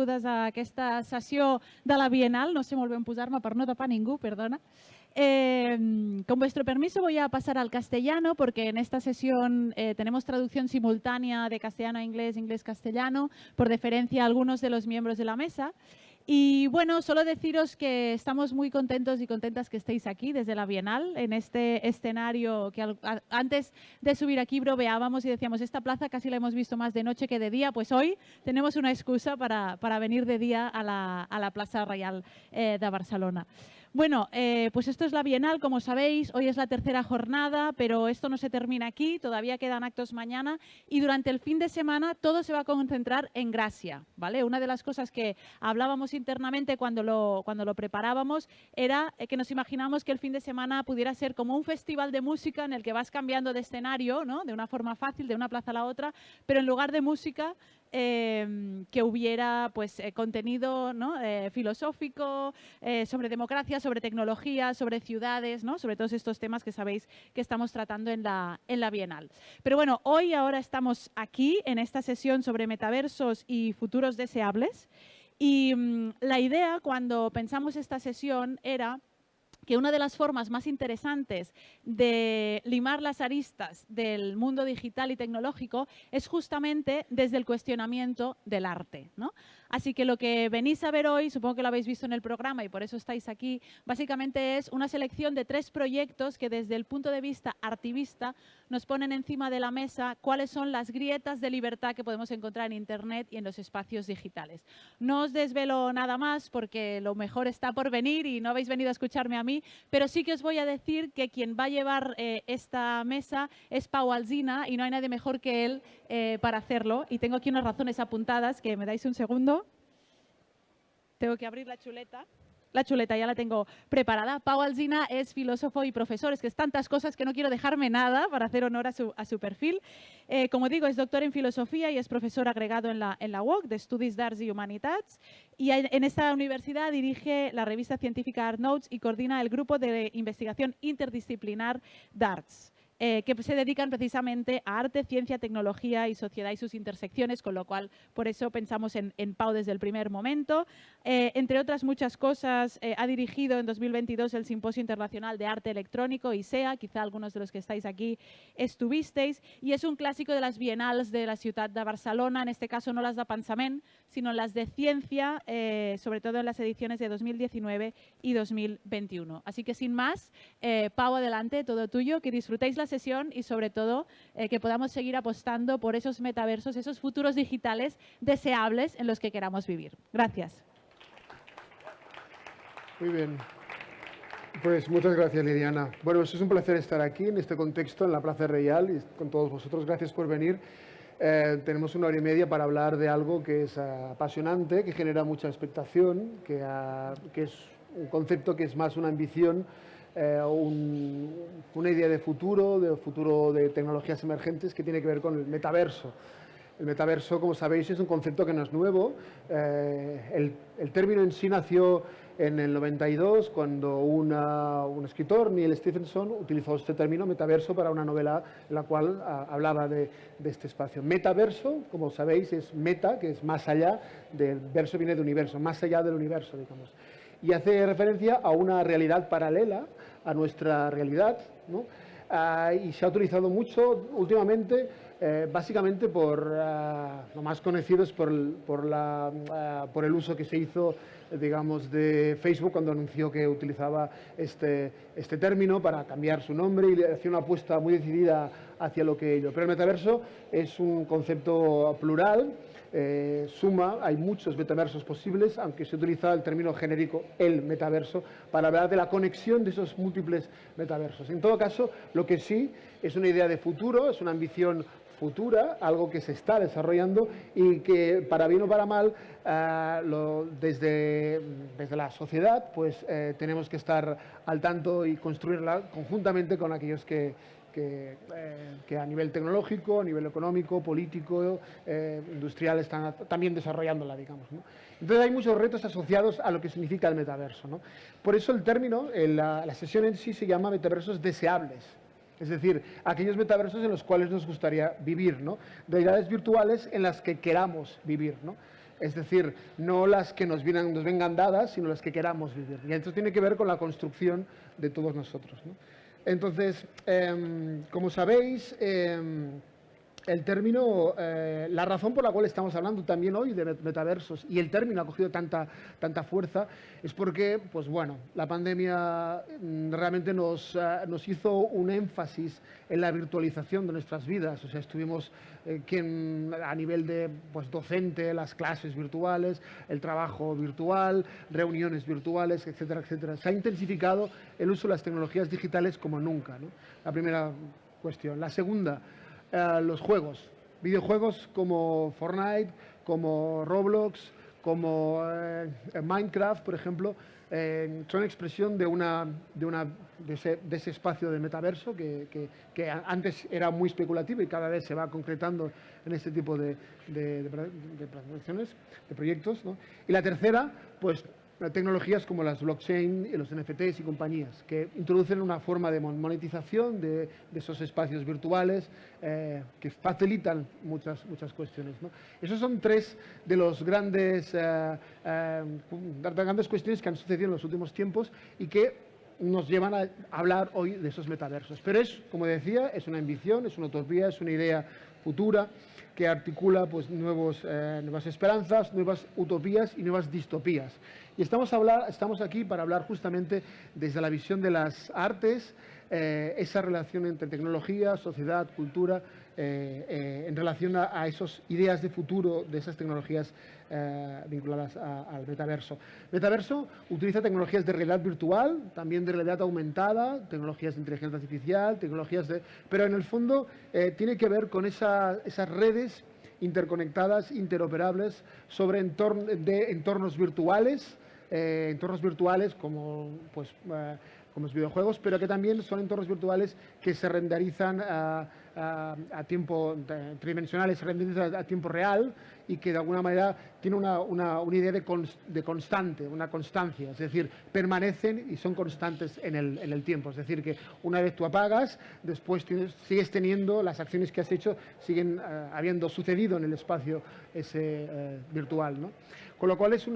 benvingudes a esta sessió de la Bienal. No sé molt ben posar-me per no tapar ningú, perdona. Con vuestro permiso voy a pasar al castellano porque en esta sesión tenemos traducción simultánea de castellano a inglés, inglés-castellano, por deferencia a algunos de los miembros de la mesa. Y bueno, solo deciros que estamos muy contentos y contentas que estéis aquí desde la Bienal, en este escenario que antes de subir aquí bromeábamos y decíamos, esta plaza casi la hemos visto más de noche que de día, pues hoy tenemos una excusa para venir de día a la Plaza Reial de Barcelona. Bueno, pues esto es la Bienal, como sabéis, hoy es la tercera jornada, pero esto no se termina aquí, todavía quedan actos mañana y durante el fin de semana todo se va a concentrar en Gracia, ¿vale? Una de las cosas que hablábamos internamente cuando lo preparábamos era que nos imaginamos que el fin de semana pudiera ser como un festival de música en el que vas cambiando de escenario, ¿no? De una forma fácil, de una plaza a la otra, pero en lugar de música que hubiera pues, contenido, ¿no? Filosófico, sobre democracia, sobre tecnología, sobre ciudades, ¿no? Sobre todos estos temas que sabéis que estamos tratando en la Bienal. Pero bueno, ahora estamos aquí en esta sesión sobre metaversos y futuros deseables. Y la idea cuando pensamos esta sesión era que una de las formas más interesantes de limar las aristas del mundo digital y tecnológico es justamente desde el cuestionamiento del arte, ¿no? Así que lo que venís a ver hoy, supongo que lo habéis visto en el programa y por eso estáis aquí, básicamente es una selección de 3 proyectos que desde el punto de vista artivista nos ponen encima de la mesa cuáles son las grietas de libertad que podemos encontrar en Internet y en los espacios digitales. No os desvelo nada más porque lo mejor está por venir y no habéis venido a escucharme a mí, pero sí que os voy a decir que quien va a llevar esta mesa es Pau Alsina y no hay nadie mejor que él para hacerlo. Y tengo aquí unas razones apuntadas que me dais un segundo. Tengo que abrir la chuleta. La chuleta ya la tengo preparada. Pau Alsina es filósofo y profesor. Es que es tantas cosas que no quiero dejarme nada para hacer honor a su perfil. Como digo, es doctor en filosofía y es profesor agregado en la UOC de Estudis d'Arts y Humanitats. Y en esta universidad dirige la revista científica ArtNotes y coordina el grupo de investigación interdisciplinar d'Arts. Que se dedican precisamente a arte, ciencia, tecnología y sociedad y sus intersecciones, con lo cual por eso pensamos en Pau desde el primer momento. Entre otras muchas cosas, ha dirigido en 2022 el Simposio Internacional de Arte Electrónico, ISEA, quizá algunos de los que estáis aquí estuvisteis, y es un clásico de las bienals de la ciudad de Barcelona, en este caso no las de Pensament, sino las de ciencia, sobre todo en las ediciones de 2019 y 2021. Así que sin más, Pau, adelante, todo tuyo, que disfrutéis la sesión y sobre todo que podamos seguir apostando por esos metaversos, esos futuros digitales deseables en los que queramos vivir. Gracias. Muy bien. Pues muchas gracias, Liliana. Bueno, es un placer estar aquí en este contexto, en la Plaza Reial, y con todos vosotros. Gracias por venir. Tenemos 1 hora y media para hablar de algo que es apasionante, que genera mucha expectación, que es un concepto que es más una ambición, una idea de futuro de tecnologías emergentes que tiene que ver con el metaverso. El metaverso, como sabéis, es un concepto que no es nuevo. El término en sí nació en el 92, cuando un escritor, Neil Stephenson, utilizó este término metaverso para una novela en la cual hablaba de este espacio. Metaverso, como sabéis, es meta, que es más allá, del verso viene de universo, más allá del universo, digamos. Y hace referencia a una realidad paralela a nuestra realidad, ¿no? Y se ha utilizado mucho últimamente, básicamente lo más conocido es por el uso que se hizo, digamos, de Facebook cuando anunció que utilizaba este término para cambiar su nombre y hacía una apuesta muy decidida hacia lo que ello. Pero el metaverso es un concepto plural. Hay muchos metaversos posibles, aunque se utiliza el término genérico, el metaverso, para hablar de la conexión de esos múltiples metaversos. En todo caso, lo que sí es una idea de futuro, es una ambición futura, algo que se está desarrollando y que, para bien o para mal, desde la sociedad, pues tenemos que estar al tanto y construirla conjuntamente con aquellos que a nivel tecnológico, a nivel económico, político, industrial, están también desarrollándola, digamos, ¿no? Entonces hay muchos retos asociados a lo que significa el metaverso, ¿no? Por eso el término, la sesión en sí se llama metaversos deseables. Es decir, aquellos metaversos en los cuales nos gustaría vivir, ¿no? Realidades virtuales en las que queramos vivir, ¿no? Es decir, no las que nos vengan dadas, sino las que queramos vivir. Y esto tiene que ver con la construcción de todos nosotros, ¿no? Entonces, como sabéis, el término, la razón por la cual estamos hablando también hoy de metaversos y el término ha cogido tanta fuerza es porque, pues bueno, la pandemia realmente nos hizo un énfasis en la virtualización de nuestras vidas. O sea, estuvimos a nivel de pues, docente, las clases virtuales, el trabajo virtual, reuniones virtuales, etcétera, etcétera. Se ha intensificado el uso de las tecnologías digitales como nunca, ¿no? La primera cuestión. La segunda, los juegos, videojuegos como Fortnite, como Roblox, como Minecraft, por ejemplo, son expresión de ese espacio de metaverso que antes era muy especulativo y cada vez se va concretando en este tipo de proyectos, ¿no? Y la tercera, pues tecnologías como las blockchain y los NFTs y compañías, que introducen una forma de monetización de esos espacios virtuales que facilitan muchas cuestiones, ¿no? Esos son tres de los grandes cuestiones que han sucedido en los últimos tiempos y que nos llevan a hablar hoy de esos metaversos. Pero es, como decía, es una ambición, es una utopía, es una idea futura que articula pues, nuevas esperanzas, nuevas utopías y nuevas distopías. Y estamos aquí para hablar justamente desde la visión de las artes, esa relación entre tecnología, sociedad, cultura, en relación a esas ideas de futuro de esas tecnologías vinculadas al metaverso. Metaverso utiliza tecnologías de realidad virtual, también de realidad aumentada, tecnologías de inteligencia artificial, pero en el fondo tiene que ver con esas redes interconectadas, interoperables, sobre entornos virtuales, como los videojuegos, pero que también son entornos virtuales que se renderizan a tiempo tridimensionales, se renderizan a tiempo real y que de alguna manera tiene una idea de constante, una constancia, es decir, permanecen y son constantes en el tiempo. Es decir, que una vez tú apagas, después sigues teniendo las acciones que has hecho, siguen habiendo sucedido en el espacio ese virtual, ¿no? Con lo cual es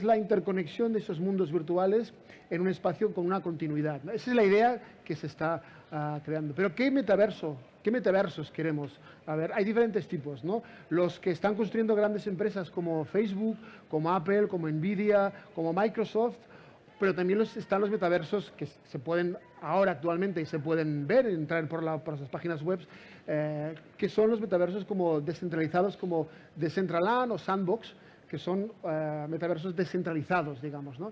la interconexión de esos mundos virtuales en un espacio con una continuidad, ¿no? Esa es la idea que se está creando. Pero ¿qué metaversos queremos? A ver, hay diferentes tipos, ¿no? Los que están construyendo grandes empresas como Facebook, como Apple, como Nvidia, como Microsoft, pero también están los metaversos que se pueden ahora actualmente y se pueden ver, entrar por las páginas web, que son los metaversos como descentralizados, como Decentraland o Sandbox, que son metaversos descentralizados, digamos, ¿no?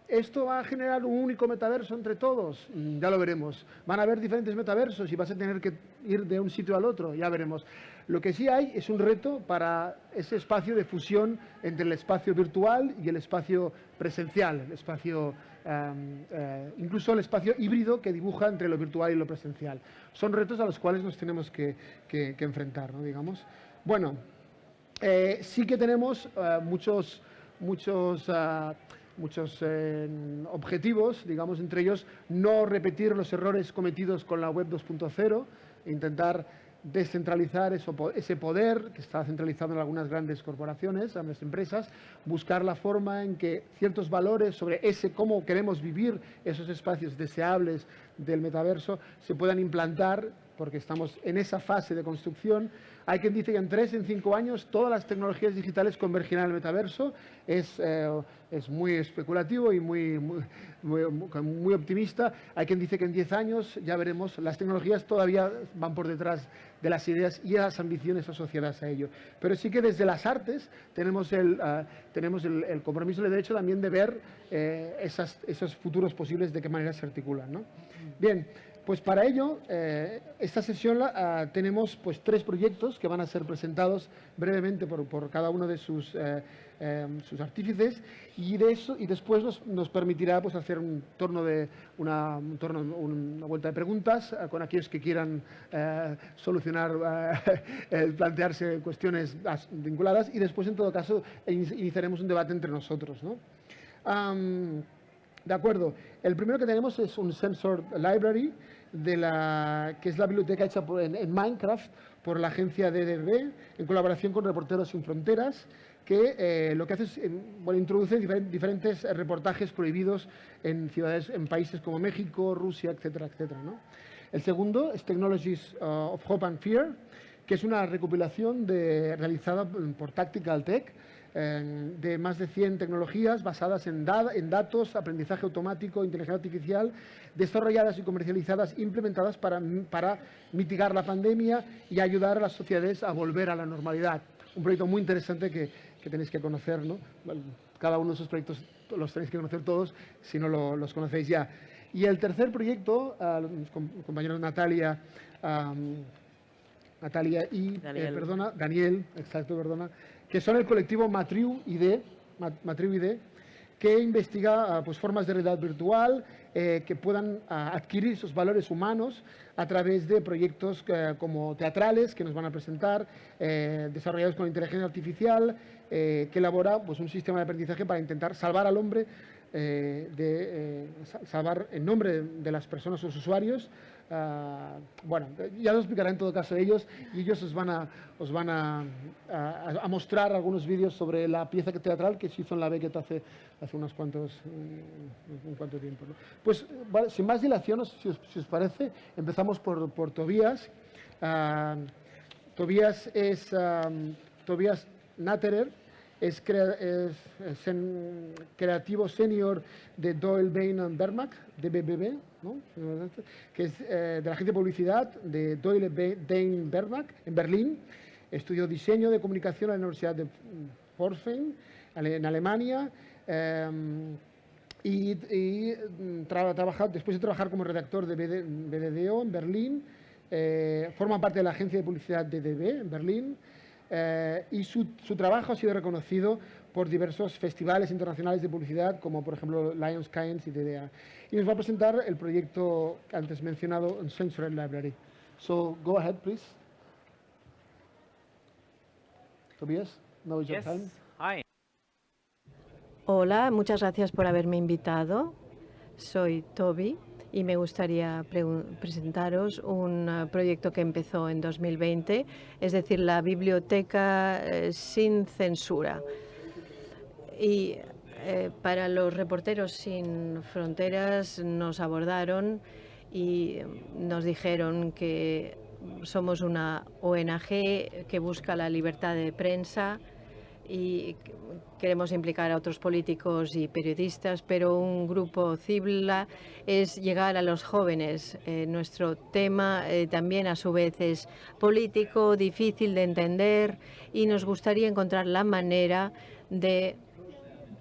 ¿Esto va a generar un único metaverso entre todos? Ya lo veremos. Van a haber diferentes metaversos y vas a tener que ir de un sitio al otro, ya veremos. Lo que sí hay es un reto para ese espacio de fusión entre el espacio virtual y el espacio presencial, incluso el espacio híbrido que dibuja entre lo virtual y lo presencial. Son retos a los cuales nos tenemos que enfrentar, ¿no? Digamos. Bueno, sí que tenemos muchos objetivos, digamos, entre ellos no repetir los errores cometidos con la web 2.0, intentar descentralizar ese poder que está centralizado en algunas grandes corporaciones, en las empresas, buscar la forma en que ciertos valores sobre cómo queremos vivir esos espacios deseables del metaverso se puedan implantar, porque estamos en esa fase de construcción. Hay quien dice que en 3 o 5 años todas las tecnologías digitales convergirán al metaverso. Es muy especulativo y muy optimista. Hay quien dice que en 10 años ya veremos. Las tecnologías todavía van por detrás de las ideas y las ambiciones asociadas a ello. Pero sí que desde las artes tenemos el compromiso y el derecho también de ver esos futuros posibles, de qué manera se articulan, ¿no? Bien. Pues para ello, esta sesión tenemos pues 3 proyectos que van a ser presentados brevemente por cada uno de sus artífices y después nos permitirá pues hacer una vuelta de preguntas con aquellos que quieran plantearse cuestiones vinculadas y después en todo caso iniciaremos un debate entre nosotros, ¿no? De acuerdo. El primero que tenemos es un Sensor Library, que es la biblioteca hecha en Minecraft por la agencia DDB, en colaboración con Reporteros Sin Fronteras, que lo que hace es introduce diferentes reportajes prohibidos en ciudades, en países como México, Rusia, etcétera, etcétera, ¿no? El segundo es Technologies of Hope and Fear, que es una recopilación realizada por Tactical Tech, de más de 100 tecnologías basadas en datos, aprendizaje automático, inteligencia artificial, desarrolladas y comercializadas, implementadas para mitigar la pandemia y ayudar a las sociedades a volver a la normalidad. Un proyecto muy interesante que tenéis que conocer, ¿no? Cada uno de esos proyectos los tenéis que conocer todos, si no los conocéis ya. Y el tercer proyecto, mis compañeros Natalia y Daniel, que son el colectivo Matriu ID, que investiga formas de realidad virtual que puedan adquirir esos valores humanos a través de proyectos como teatrales que nos van a presentar, desarrollados con inteligencia artificial, que elabora un sistema de aprendizaje para intentar salvar al hombre, salvar en nombre de las personas, los usuarios. Bueno, ya lo explicaré en todo caso ellos, y ellos os van a mostrar algunos vídeos sobre la pieza teatral que se hizo en la Beckett hace un cuanto tiempo, ¿no? Pues vale, sin más dilación, si os parece, empezamos por Tobias. Tobias Natterer es creativo senior de Doyle, Bain Bergmack, de BBB, ¿no? Que es de la agencia de publicidad de Doyle, Bain Bergmack en Berlín. Estudió diseño de comunicación en la Universidad de Pforzheim, en Alemania, después de trabajar como redactor de BDDO en Berlín, forma parte de la agencia de publicidad DDB en Berlín. Y su trabajo ha sido reconocido por diversos festivales internacionales de publicidad, como por ejemplo Lions, Cannes y DDA. Y nos va a presentar el proyecto antes mencionado, Sensory Library. So, go ahead, please. Tobias, now is your time. Hi. Hola, muchas gracias por haberme invitado. Soy Toby y me gustaría presentaros un proyecto que empezó en 2020, es decir, la biblioteca sin censura. Y para los Reporteros Sin Fronteras nos abordaron y nos dijeron que somos una ONG que busca la libertad de prensa y queremos implicar a otros políticos y periodistas, pero un grupo CIBLA es llegar a los jóvenes. Nuestro tema también a su vez es político, difícil de entender, y nos gustaría encontrar la manera de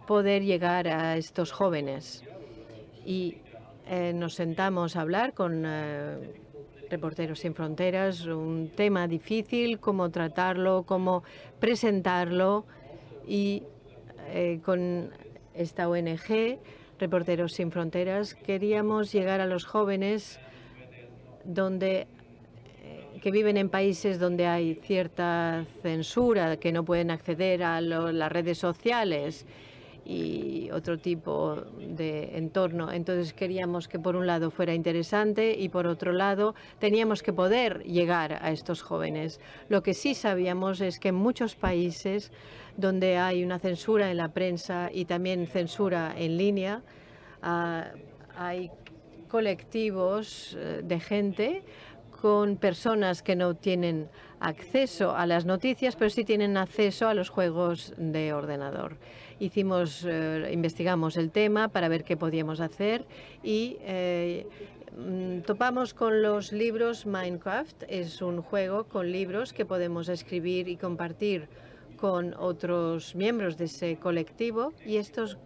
poder llegar a estos jóvenes. Y nos sentamos a hablar con Reporteros Sin Fronteras, un tema difícil, cómo tratarlo, cómo presentarlo, y con esta ONG, Reporteros Sin Fronteras, queríamos llegar a los jóvenes que viven en países donde hay cierta censura, que no pueden acceder a las redes sociales y otro tipo de entorno. Entonces queríamos que por un lado fuera interesante y por otro lado teníamos que poder llegar a estos jóvenes. Lo que sí sabíamos es que en muchos países donde hay una censura en la prensa y también censura en línea, hay colectivos de gente con personas que no tienen acceso a las noticias, pero sí tienen acceso a los juegos de ordenador. Investigamos el tema para ver qué podíamos hacer y topamos con los libros Minecraft. Es un juego con libros que podemos escribir y compartir con otros miembros de ese colectivo, y estos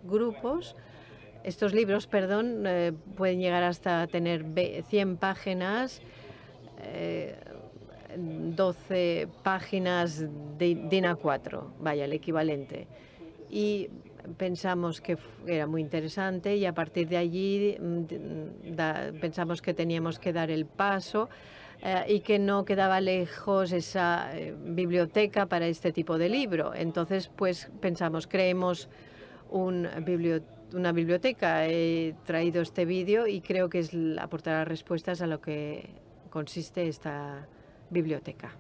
libros, pueden llegar hasta tener 100 páginas, 12 páginas de DIN A4, vaya, el equivalente. Y pensamos que era muy interesante, y a partir de allí pensamos que teníamos que dar el paso y que no quedaba lejos esa biblioteca para este tipo de libro. Entonces, pues pensamos, creemos una biblioteca. He traído este vídeo y creo que aportará respuestas a lo que consiste esta biblioteca.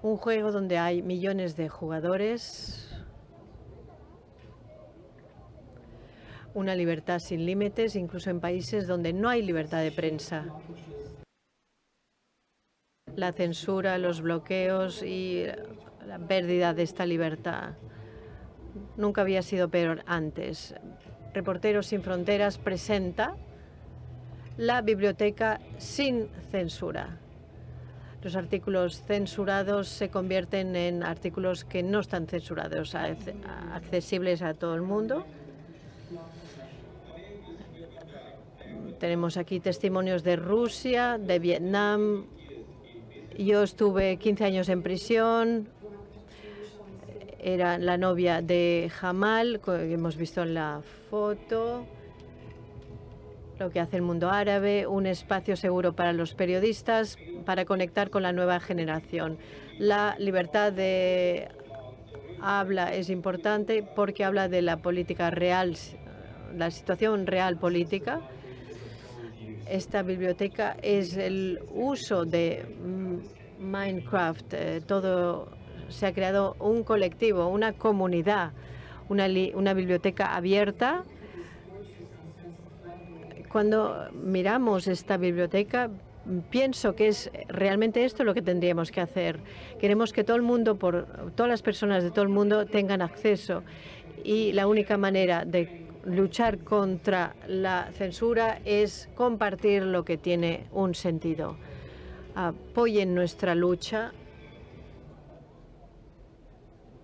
Un juego donde hay millones de jugadores, una libertad sin límites, incluso en países donde no hay libertad de prensa. La censura, los bloqueos y la pérdida de esta libertad. Nunca había sido peor antes. Reporteros Sin Fronteras presenta la biblioteca sin censura. Los artículos censurados se convierten en artículos que no están censurados, accesibles a todo el mundo. Tenemos aquí testimonios de Rusia, de Vietnam. Yo estuve 15 años en prisión. Era la novia de Jamal, que hemos visto en la foto. Lo que hace el mundo árabe, un espacio seguro para los periodistas, para conectar con la nueva generación. La libertad de habla es importante porque habla de la política real, la situación real política. Esta biblioteca es el uso de Minecraft. Se ha creado un colectivo, una comunidad, una biblioteca abierta. Cuando miramos esta biblioteca, pienso que es realmente esto lo que tendríamos que hacer. Queremos que todo el mundo, todas las personas de todo el mundo tengan acceso. Y la única manera de luchar contra la censura es compartir lo que tiene un sentido. Apoyen nuestra lucha.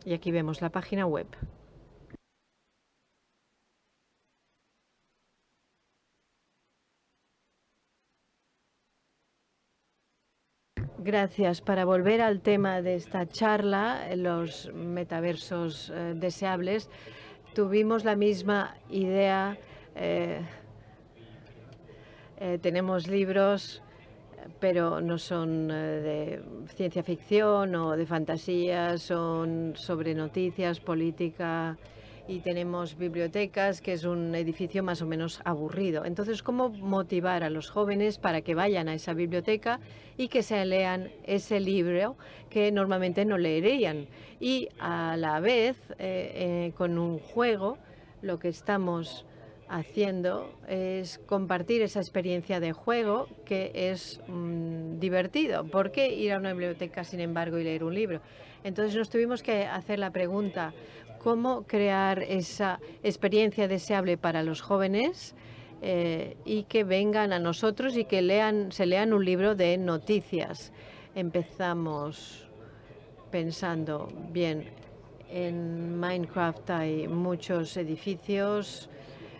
Y aquí vemos la página web. Gracias. Para volver al tema de esta charla, los metaversos deseables, tuvimos la misma idea. Tenemos libros, pero no son de ciencia ficción o de fantasía, son sobre noticias, política, y tenemos bibliotecas, que es un edificio más o menos aburrido. Entonces, ¿cómo motivar a los jóvenes para que vayan a esa biblioteca y que se lean ese libro que normalmente no leerían? Y a la vez, con un juego, lo que estamos haciendo es compartir esa experiencia de juego que es divertido. ¿Por qué ir a una biblioteca, sin embargo, y leer un libro? Entonces nos tuvimos que hacer la pregunta, ¿cómo crear esa experiencia deseable para los jóvenes y que vengan a nosotros y que se lean un libro de noticias? Empezamos pensando, bien, en Minecraft hay muchos edificios.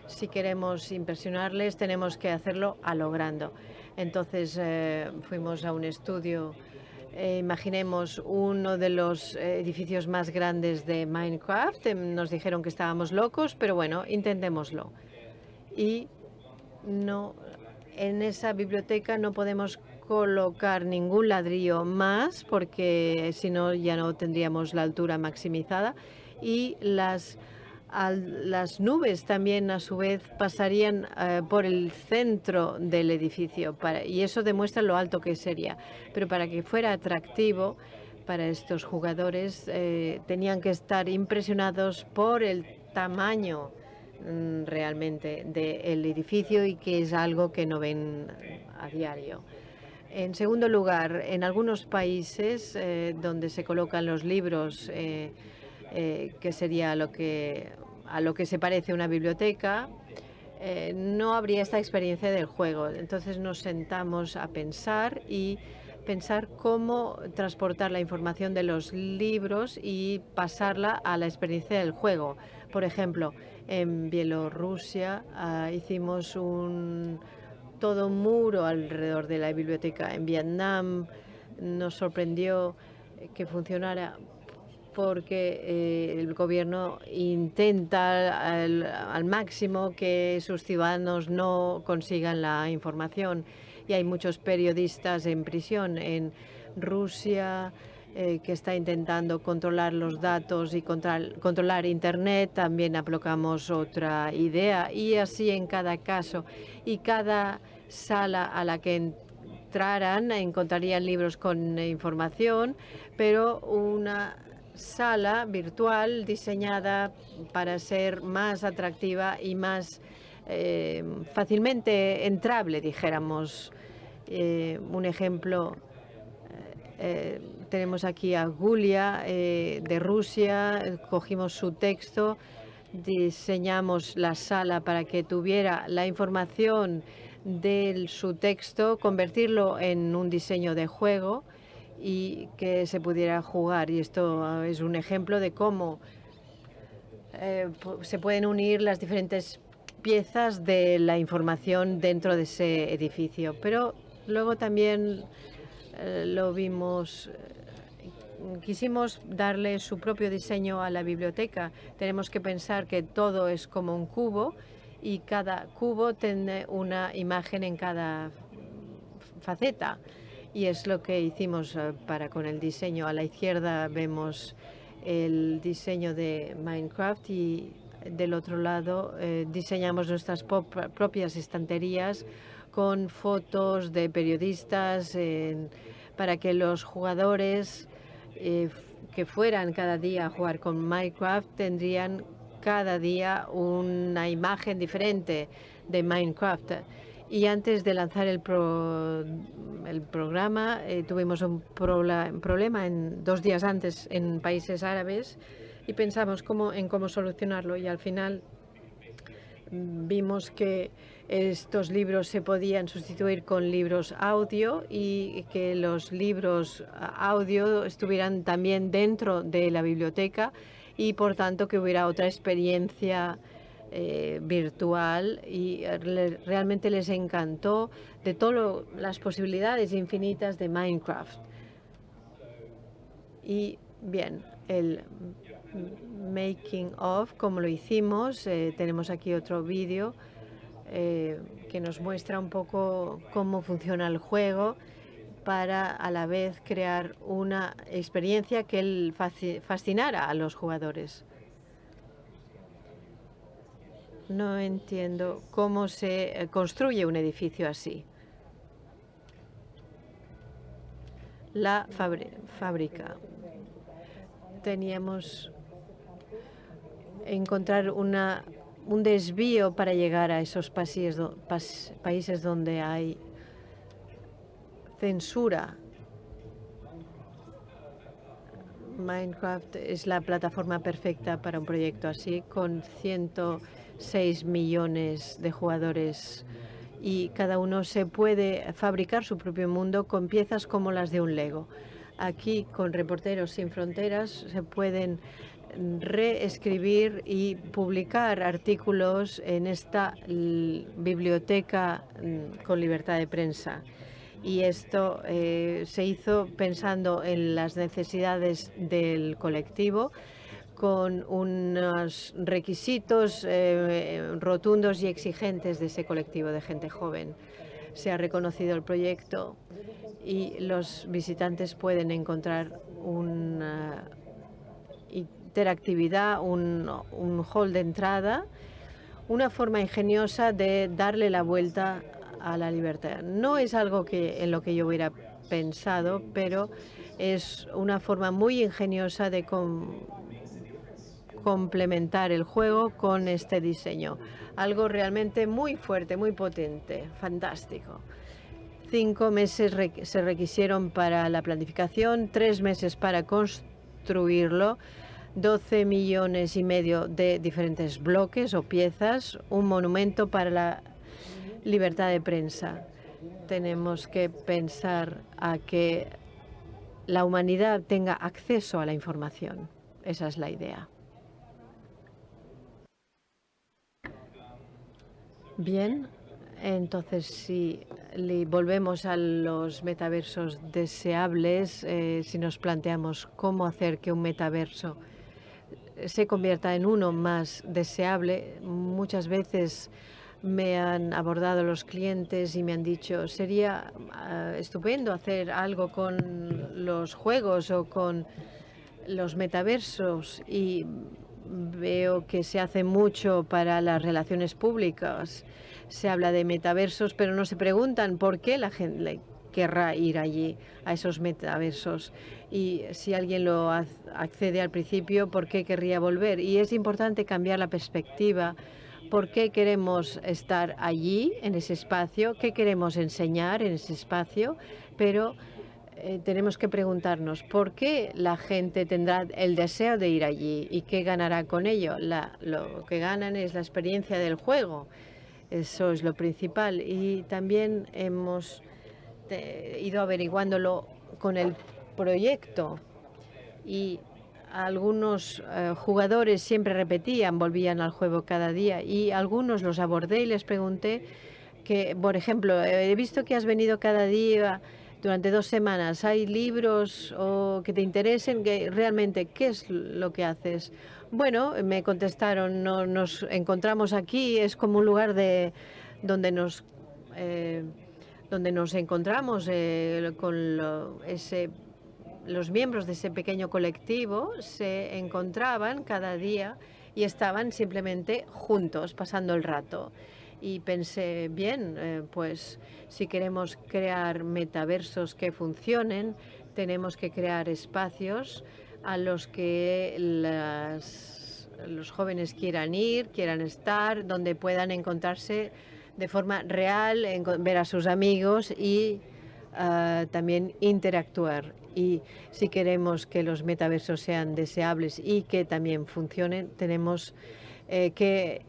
Si queremos impresionarles, tenemos que hacerlo a lo grande. Entonces fuimos a un estudio. Imaginemos uno de los edificios más grandes de Minecraft. Nos dijeron que estábamos locos, pero bueno, intentémoslo. Y en esa biblioteca no podemos colocar ningún ladrillo más, porque si no ya no tendríamos la altura maximizada. Y las nubes también, a su vez, pasarían por el centro del edificio, y eso demuestra lo alto que sería. Pero para que fuera atractivo para estos jugadores, tenían que estar impresionados por el tamaño realmente del edificio, y que es algo que no ven a diario. En segundo lugar, en algunos países donde se colocan los libros, que sería a lo que se parece una biblioteca, no habría esta experiencia del juego. Entonces nos sentamos a pensar cómo transportar la información de los libros y pasarla a la experiencia del juego. Por ejemplo, en Bielorrusia hicimos todo un muro alrededor de la biblioteca. En Vietnam nos sorprendió que funcionara, porque el gobierno intenta al máximo que sus ciudadanos no consigan la información, y hay muchos periodistas en prisión. En Rusia, que está intentando controlar los datos y controlar Internet, también aplicamos otra idea, y así en cada caso. Y cada sala a la que entraran encontrarían libros con información, pero una sala virtual diseñada para ser más atractiva y más fácilmente entrable, dijéramos. Un ejemplo, tenemos aquí a Gulia de Rusia, cogimos su texto, diseñamos la sala para que tuviera la información de su texto, convertirlo en un diseño de juego y que se pudiera jugar. Y esto es un ejemplo de cómo se pueden unir las diferentes piezas de la información dentro de ese edificio. Pero luego también lo vimos, quisimos darle su propio diseño a la biblioteca. Tenemos que pensar que todo es como un cubo y cada cubo tiene una imagen en cada faceta. Y es lo que hicimos con el diseño. A la izquierda vemos el diseño de Minecraft y del otro lado diseñamos nuestras propias estanterías con fotos de periodistas para que los jugadores que fueran cada día a jugar con Minecraft tendrían cada día una imagen diferente de Minecraft. Y antes de lanzar el programa tuvimos un problema 2 días antes en países árabes y pensamos en cómo solucionarlo, y al final vimos que estos libros se podían sustituir con libros audio y que los libros audio estuvieran también dentro de la biblioteca y por tanto que hubiera otra experiencia virtual, y realmente les encantó de todas las posibilidades infinitas de Minecraft. Y bien, el making of, como lo hicimos, tenemos aquí otro vídeo que nos muestra un poco cómo funciona el juego para a la vez crear una experiencia que fascinara a los jugadores. No entiendo cómo se construye un edificio así. La fábrica. Teníamos que encontrar un desvío para llegar a esos países donde hay censura. Minecraft es la plataforma perfecta para un proyecto así, con 106 millones de jugadores, y cada uno se puede fabricar su propio mundo con piezas como las de un Lego. Aquí, con Reporteros Sin Fronteras, se pueden reescribir y publicar artículos en esta biblioteca con libertad de prensa. Y esto se hizo pensando en las necesidades del colectivo, con unos requisitos rotundos y exigentes de ese colectivo de gente joven. Se ha reconocido el proyecto y los visitantes pueden encontrar una interactividad, un hall de entrada, una forma ingeniosa de darle la vuelta a la libertad. No es algo en lo que yo hubiera pensado, pero es una forma muy ingeniosa de complementar el juego con este diseño. Algo realmente muy fuerte, muy potente, fantástico. 5 meses se requirieron para la planificación, 3 meses para construirlo, 12 millones y medio de diferentes bloques o piezas, un monumento para la libertad de prensa. Tenemos que pensar a que la humanidad tenga acceso a la información. Esa es la idea. Bien, entonces si volvemos a los metaversos deseables, si nos planteamos cómo hacer que un metaverso se convierta en uno más deseable, muchas veces me han abordado los clientes y me han dicho, sería estupendo hacer algo con los juegos o con los metaversos, y veo que se hace mucho para las relaciones públicas. Se habla de metaversos, pero no se preguntan por qué la gente, querrá ir allí, a esos metaversos. Y si alguien lo accede al principio, ¿por qué querría volver? Y es importante cambiar la perspectiva. ¿Por qué queremos estar allí, en ese espacio? ¿Qué queremos enseñar en ese espacio? Pero tenemos que preguntarnos por qué la gente tendrá el deseo de ir allí y qué ganará con ello. Lo que ganan es la experiencia del juego. Eso es lo principal. Y también hemos ido averiguándolo con el proyecto. Y algunos jugadores siempre repetían, volvían al juego cada día. Y algunos los abordé y les pregunté que, por ejemplo, he visto que has venido cada día durante 2 semanas. ¿Hay libros que te interesen? Realmente, ¿qué es lo que haces? Bueno, me contestaron, no, nos encontramos aquí, es como un lugar donde nos encontramos con los miembros de ese pequeño colectivo. Se encontraban cada día y estaban simplemente juntos, pasando el rato. Y pensé, bien, pues si queremos crear metaversos que funcionen, tenemos que crear espacios a los que los jóvenes quieran ir, quieran estar, donde puedan encontrarse de forma real, ver a sus amigos y también interactuar. Y si queremos que los metaversos sean deseables y que también funcionen, tenemos que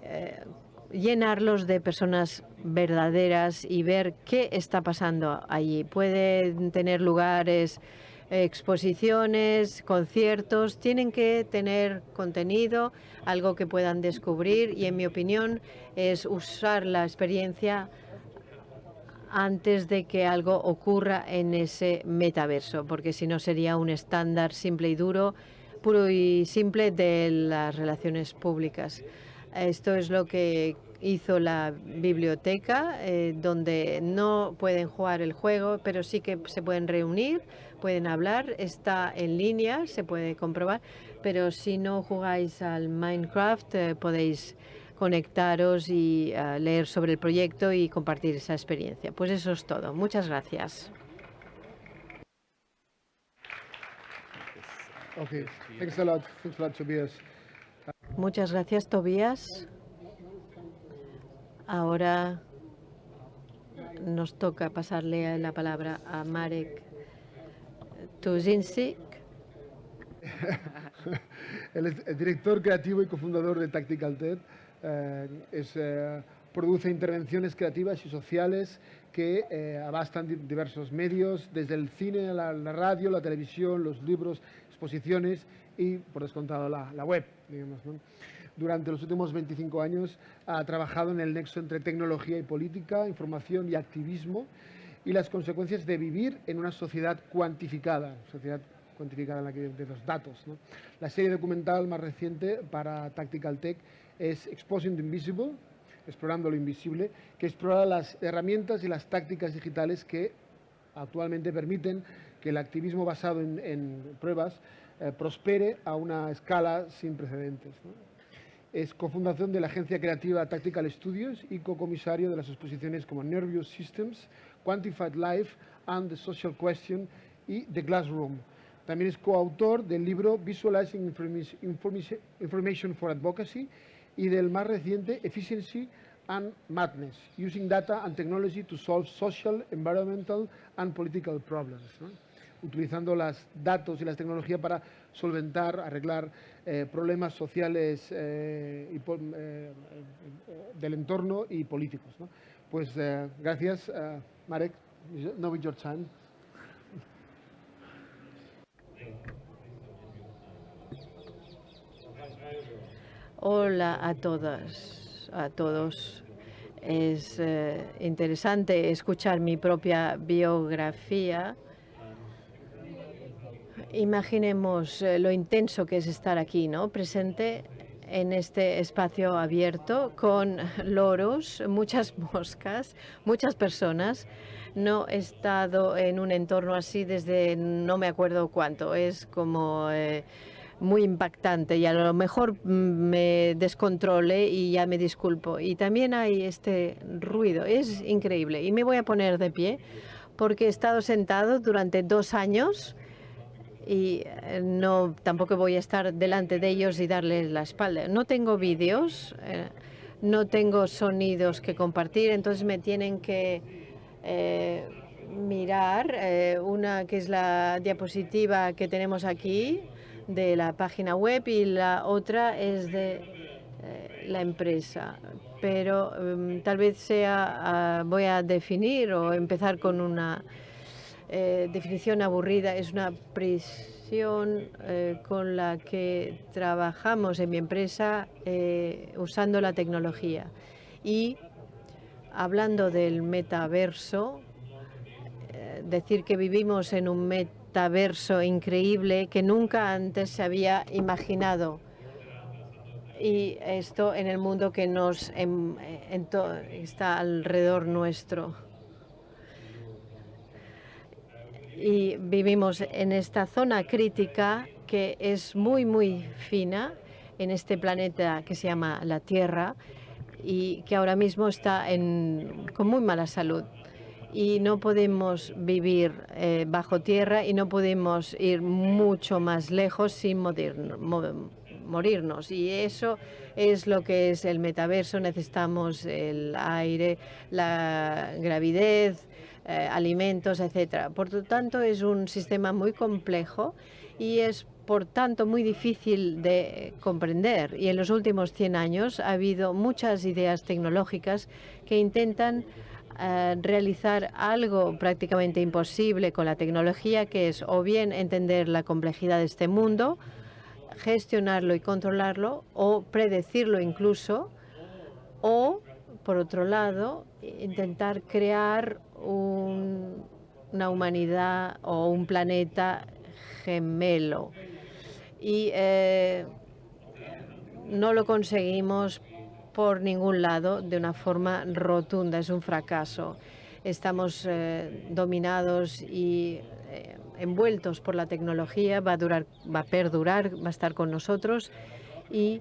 llenarlos de personas verdaderas y ver qué está pasando allí. Pueden tener lugares, exposiciones, conciertos, tienen que tener contenido, algo que puedan descubrir y, en mi opinión, es usar la experiencia antes de que algo ocurra en ese metaverso, porque si no sería un estándar simple y duro, puro y simple de las relaciones públicas. Esto es lo que hizo la biblioteca, donde no pueden jugar el juego, pero sí que se pueden reunir, pueden hablar, está en línea, se puede comprobar, pero si no jugáis al Minecraft, podéis conectaros y leer sobre el proyecto y compartir esa experiencia. Pues eso es todo. Muchas gracias. Okay, thanks a lot, Tobias. Muchas gracias, Tobías. Ahora nos toca pasarle la palabra a Marek Tuzinczyk. Él es el director creativo y cofundador de Tactical TED. Produce intervenciones creativas y sociales que abastan diversos medios, desde el cine, la radio, la televisión, los libros, exposiciones y, por descontado, la web, digamos, ¿no? Durante los últimos 25 años ha trabajado en el nexo entre tecnología y política, información y activismo, y las consecuencias de vivir en una sociedad cuantificada en la que de los datos, ¿no? La serie documental más reciente para Tactical Tech es Exposing the Invisible, explorando lo invisible, que explora las herramientas y las tácticas digitales que actualmente permiten que el activismo basado en pruebas prospere a una escala sin precedentes, ¿no? Es cofundación de la agencia creativa Tactical Studios y cocomisario de las exposiciones como Nervous Systems, Quantified Life and the Social Question y The Glass Room. También es coautor del libro Visualizing Information for Advocacy y del más reciente Efficiency and Madness, Using Data and Technology to Solve Social, Environmental and Political Problems, ¿no? Utilizando los datos y las tecnologías para solventar, arreglar problemas sociales del entorno y políticos, ¿no? Pues gracias, Marek. Now it's your time. Hola a todas, a todos. Es interesante escuchar mi propia biografía. Imaginemos lo intenso que es estar aquí, ¿no? Presente en este espacio abierto con loros, muchas moscas, muchas personas. No he estado en un entorno así desde no me acuerdo cuánto. Es como muy impactante y a lo mejor me descontrole y ya me disculpo. Y también hay este ruido, es increíble. Y me voy a poner de pie porque he estado sentado durante 2 años y tampoco voy a estar delante de ellos y darles la espalda. No tengo vídeos, no tengo sonidos que compartir, entonces me tienen que mirar una que es la diapositiva que tenemos aquí de la página web y la otra es de la empresa. Pero tal vez voy a definir o empezar con una definición aburrida. Es una prisión con la que trabajamos en mi empresa usando la tecnología. Y hablando del metaverso, decir que vivimos en un metaverso increíble que nunca antes se había imaginado. Y esto en el mundo que está alrededor nuestro. Y vivimos en esta zona crítica que es muy, muy fina en este planeta que se llama la Tierra y que ahora mismo está con muy mala salud. Y no podemos vivir bajo tierra y no podemos ir mucho más lejos sin morirnos. Y eso es lo que es el metaverso. Necesitamos el aire, la gravidez, alimentos, etcétera. Por lo tanto, es un sistema muy complejo y es, por tanto, muy difícil de comprender. Y en los últimos 100 años ha habido muchas ideas tecnológicas que intentan realizar algo prácticamente imposible con la tecnología, que es o bien entender la complejidad de este mundo, gestionarlo y controlarlo, o predecirlo incluso, o, por otro lado, intentar crear una humanidad o un planeta gemelo. Y no lo conseguimos por ningún lado de una forma rotunda. Es un fracaso. Estamos dominados y envueltos por la tecnología. Va a perdurar, va a estar con nosotros. Y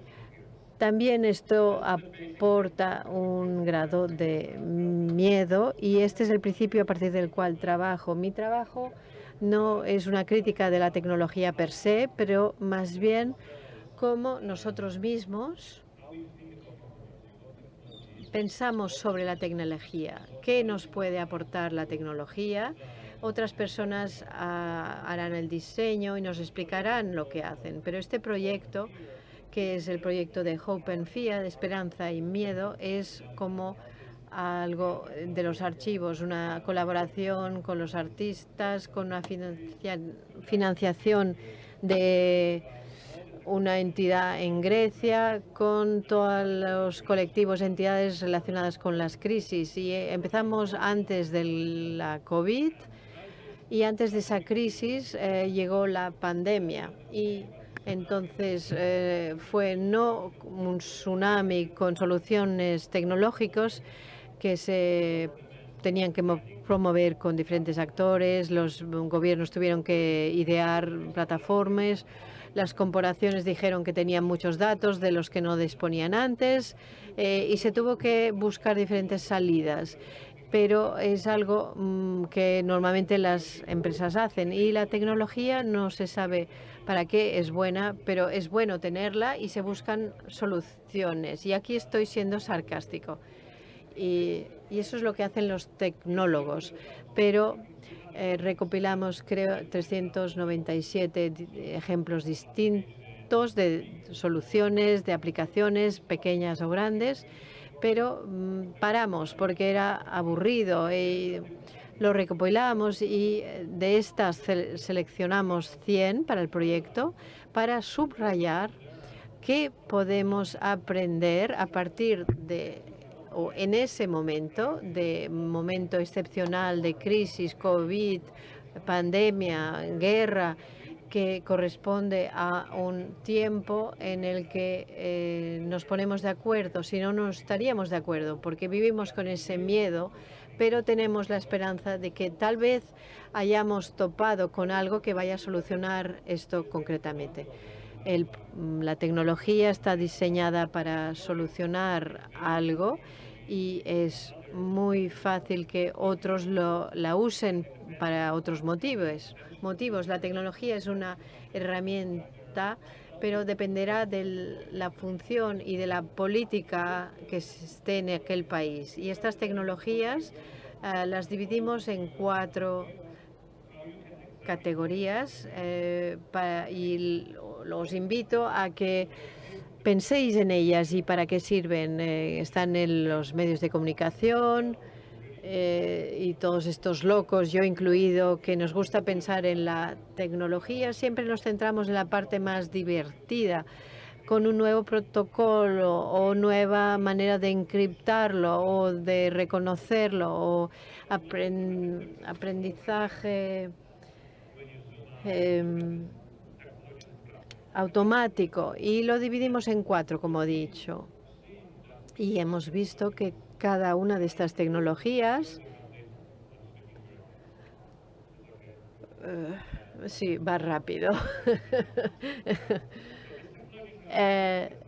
también esto aporta un grado de miedo y este es el principio a partir del cual trabajo. Mi trabajo no es una crítica de la tecnología per se, pero más bien cómo nosotros mismos pensamos sobre la tecnología. ¿Qué nos puede aportar la tecnología? Otras personas harán el diseño y nos explicarán lo que hacen, pero este proyecto, que es el proyecto de Hope and Fear, de esperanza y miedo, es como algo de los archivos, una colaboración con los artistas, con una financiación de una entidad en Grecia, con todos los colectivos, entidades relacionadas con las crisis. Y empezamos antes de la COVID y antes de esa crisis llegó la pandemia. Y entonces fue no un tsunami con soluciones tecnológicas que se tenían que promover con diferentes actores, los gobiernos tuvieron que idear plataformas, las corporaciones dijeron que tenían muchos datos de los que no disponían antes y se tuvo que buscar diferentes salidas. Pero es algo que normalmente las empresas hacen y la tecnología no se sabe para qué es buena, pero es bueno tenerla y se buscan soluciones. Y aquí estoy siendo sarcástico. Y eso es lo que hacen los tecnólogos. Pero recopilamos, creo, 397 ejemplos distintos de soluciones, de aplicaciones, pequeñas o grandes, pero paramos porque era aburrido y lo recopilamos y de estas seleccionamos 100 para el proyecto para subrayar qué podemos aprender a partir de o en ese momento, de momento excepcional de crisis, COVID, pandemia, guerra, que corresponde a un tiempo en el que nos ponemos de acuerdo, si no, no estaríamos de acuerdo, porque vivimos con ese miedo, pero tenemos la esperanza de que tal vez hayamos topado con algo que vaya a solucionar esto concretamente. La tecnología está diseñada para solucionar algo y es muy fácil que otros la usen para otros motivos. La tecnología es una herramienta, pero dependerá de la función y de la política que esté en aquel país. Y estas tecnologías las dividimos en 4 categorías y los invito a que penséis en ellas y para qué sirven. Están en los medios de comunicación y todos estos locos, yo incluido, que nos gusta pensar en la tecnología, siempre nos centramos en la parte más divertida, con un nuevo protocolo o nueva manera de encriptarlo o de reconocerlo o aprendizaje automático, y lo dividimos en 4, como he dicho. Y hemos visto que cada una de estas tecnologías sí, va rápido.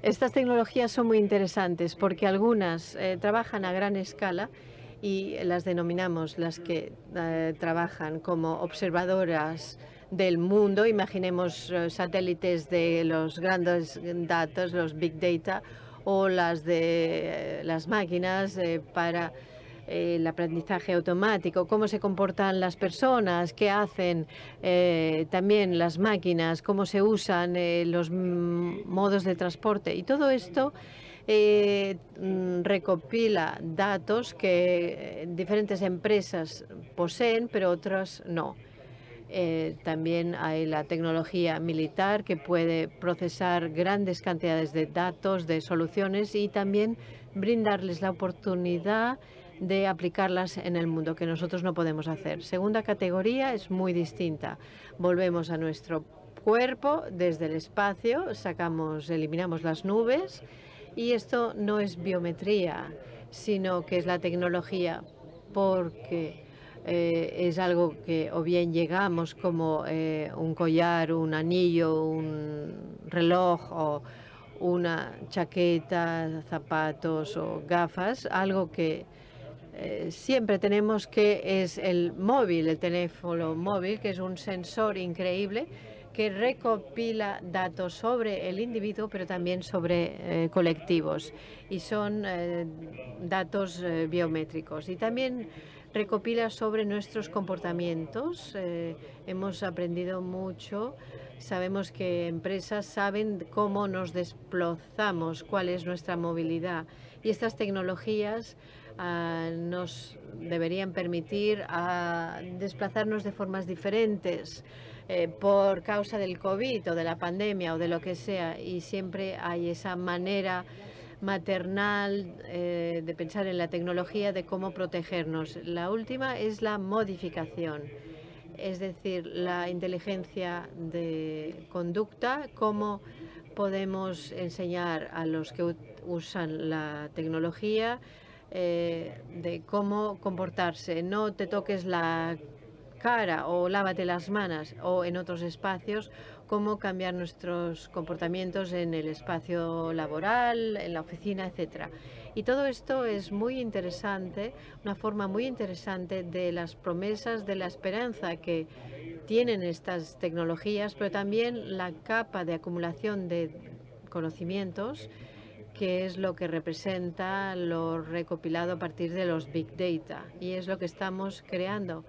Estas tecnologías son muy interesantes porque algunas trabajan a gran escala y las denominamos las que trabajan como observadoras del mundo. Imaginemos satélites de los grandes datos, los big data, o las de las máquinas para el aprendizaje automático, cómo se comportan las personas, qué hacen también las máquinas, cómo se usan los modos de transporte. Y todo esto recopila datos que diferentes empresas poseen, pero otras no. También hay la tecnología militar que puede procesar grandes cantidades de datos, de soluciones, y también brindarles la oportunidad de aplicarlas en el mundo, que nosotros no podemos hacer. Segunda categoría es muy distinta. Volvemos a nuestro cuerpo desde el espacio, eliminamos las nubes, y esto no es biometría, sino que es la tecnología, porque es algo que o bien llegamos como un collar, un anillo, un reloj o una chaqueta, zapatos o gafas, algo que siempre tenemos, que es el móvil, el teléfono móvil, que es un sensor increíble que recopila datos sobre el individuo, pero también sobre colectivos, y son datos biométricos. Y también recopila sobre nuestros comportamientos. Hemos aprendido mucho. Sabemos que empresas saben cómo nos desplazamos, cuál es nuestra movilidad. Y estas tecnologías nos deberían permitir desplazarnos de formas diferentes por causa del COVID o de la pandemia o de lo que sea. Y siempre hay esa manera maternal de pensar en la tecnología, de cómo protegernos. La última es la modificación, es decir, la inteligencia de conducta, cómo podemos enseñar a los que usan la tecnología de cómo comportarse. No te toques la cara o lávate las manos, o en otros espacios, cómo cambiar nuestros comportamientos en el espacio laboral, en la oficina, etcétera. Y todo esto es muy interesante, una forma muy interesante de las promesas de la esperanza que tienen estas tecnologías, pero también la capa de acumulación de conocimientos, que es lo que representa lo recopilado a partir de los Big Data, y es lo que estamos creando.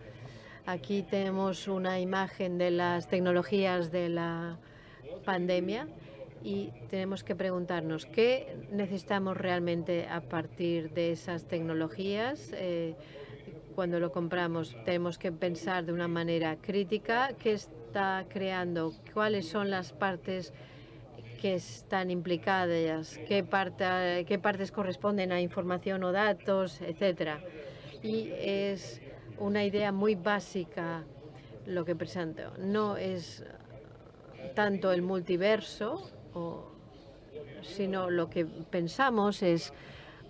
Aquí tenemos una imagen de las tecnologías de la pandemia y tenemos que preguntarnos qué necesitamos realmente a partir de esas tecnologías. Cuando lo compramos tenemos que pensar de una manera crítica qué está creando, cuáles son las partes que están implicadas, qué partes corresponden a información o datos, etcétera. Y es una idea muy básica lo que presento. No es tanto el multiverso, sino lo que pensamos es,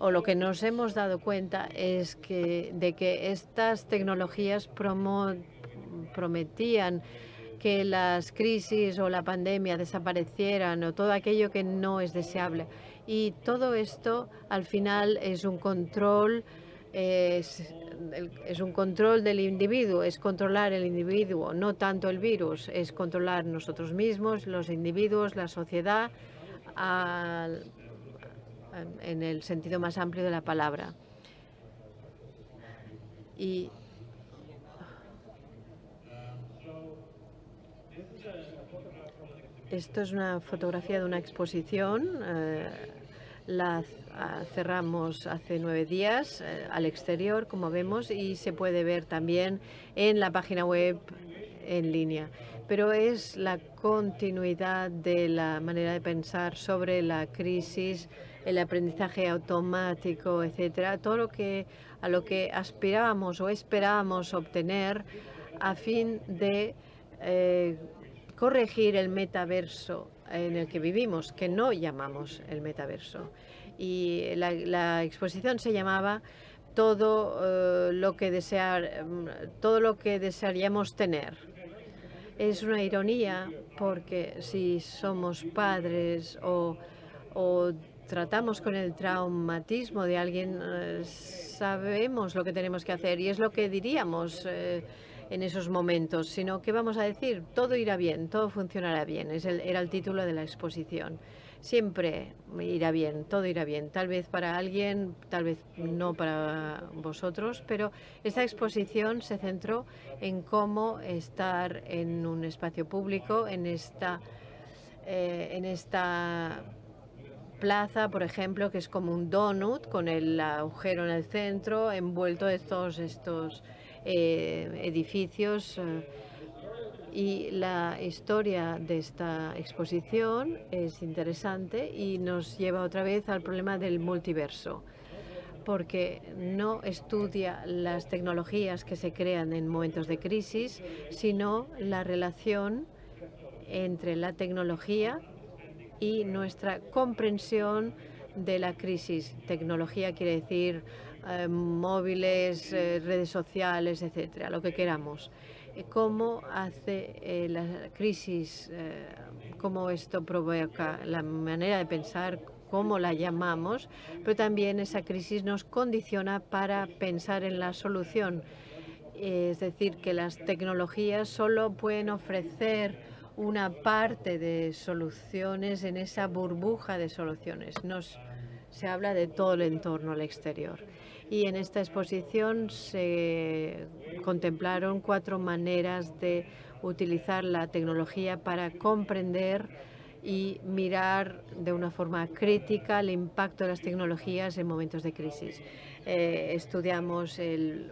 o lo que nos hemos dado cuenta es de que estas tecnologías prometían que las crisis o la pandemia desaparecieran, o todo aquello que no es deseable. Y todo esto al final es un control es un control del individuo, es controlar el individuo, no tanto el virus, es controlar nosotros mismos, los individuos, la sociedad, en el sentido más amplio de la palabra. Y esto es una fotografía de una exposición. La cerramos hace 9 días al exterior, como vemos, y se puede ver también en la página web en línea. Pero es la continuidad de la manera de pensar sobre la crisis, el aprendizaje automático, etcétera, todo a lo que aspirábamos o esperábamos obtener a fin de corregir el metaverso en el que vivimos, que no llamamos el metaverso. Y la exposición se llamaba todo lo que desearíamos tener. Es una ironía porque si somos padres o tratamos con el traumatismo de alguien, sabemos lo que tenemos que hacer y es lo que diríamos en esos momentos, sino que vamos a decir, todo irá bien, todo funcionará bien. Era el título de la exposición. Siempre irá bien, todo irá bien. Tal vez para alguien, tal vez no para vosotros, pero esta exposición se centró en cómo estar en un espacio público, en esta plaza, por ejemplo, que es como un donut con el agujero en el centro, envuelto de todos estos edificios. Y la historia de esta exposición es interesante y nos lleva otra vez al problema del multiverso, porque no estudia las tecnologías que se crean en momentos de crisis, sino la relación entre la tecnología y nuestra comprensión de la crisis. Tecnología quiere decir móviles, redes sociales, etcétera, lo que queramos. Cómo hace la crisis, cómo esto provoca la manera de pensar, cómo la llamamos, pero también esa crisis nos condiciona para pensar en la solución. Es decir, que las tecnologías solo pueden ofrecer una parte de soluciones en esa burbuja de soluciones. Se habla de todo el entorno al exterior. Y en esta exposición se contemplaron 4 maneras de utilizar la tecnología para comprender y mirar de una forma crítica el impacto de las tecnologías en momentos de crisis. Estudiamos el